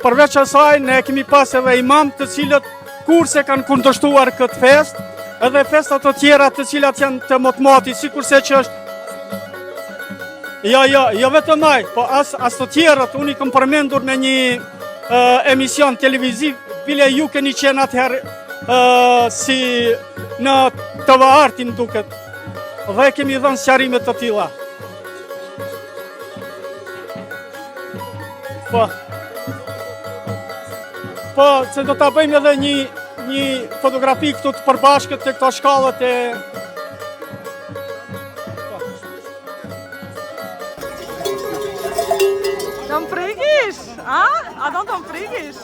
përveç asaj, ne kemi pas edhe imam të cilët kurse kanë kundërshtuar këtë fest, edhe festat të tjera të cilat janë të motmoti, sikurse që është Jo vetëm ai, po as të tjerët, unë i kam përmendur me një emision televiziv, bile ju keni qenë atëherë si në TV Artin duket, dhe kemi dhënë sqarime të tilla. Po, se do ta bëjmë edhe një fotografi këtu të përbashkët të këto shkallët e Do më prikish? A do të më prikish?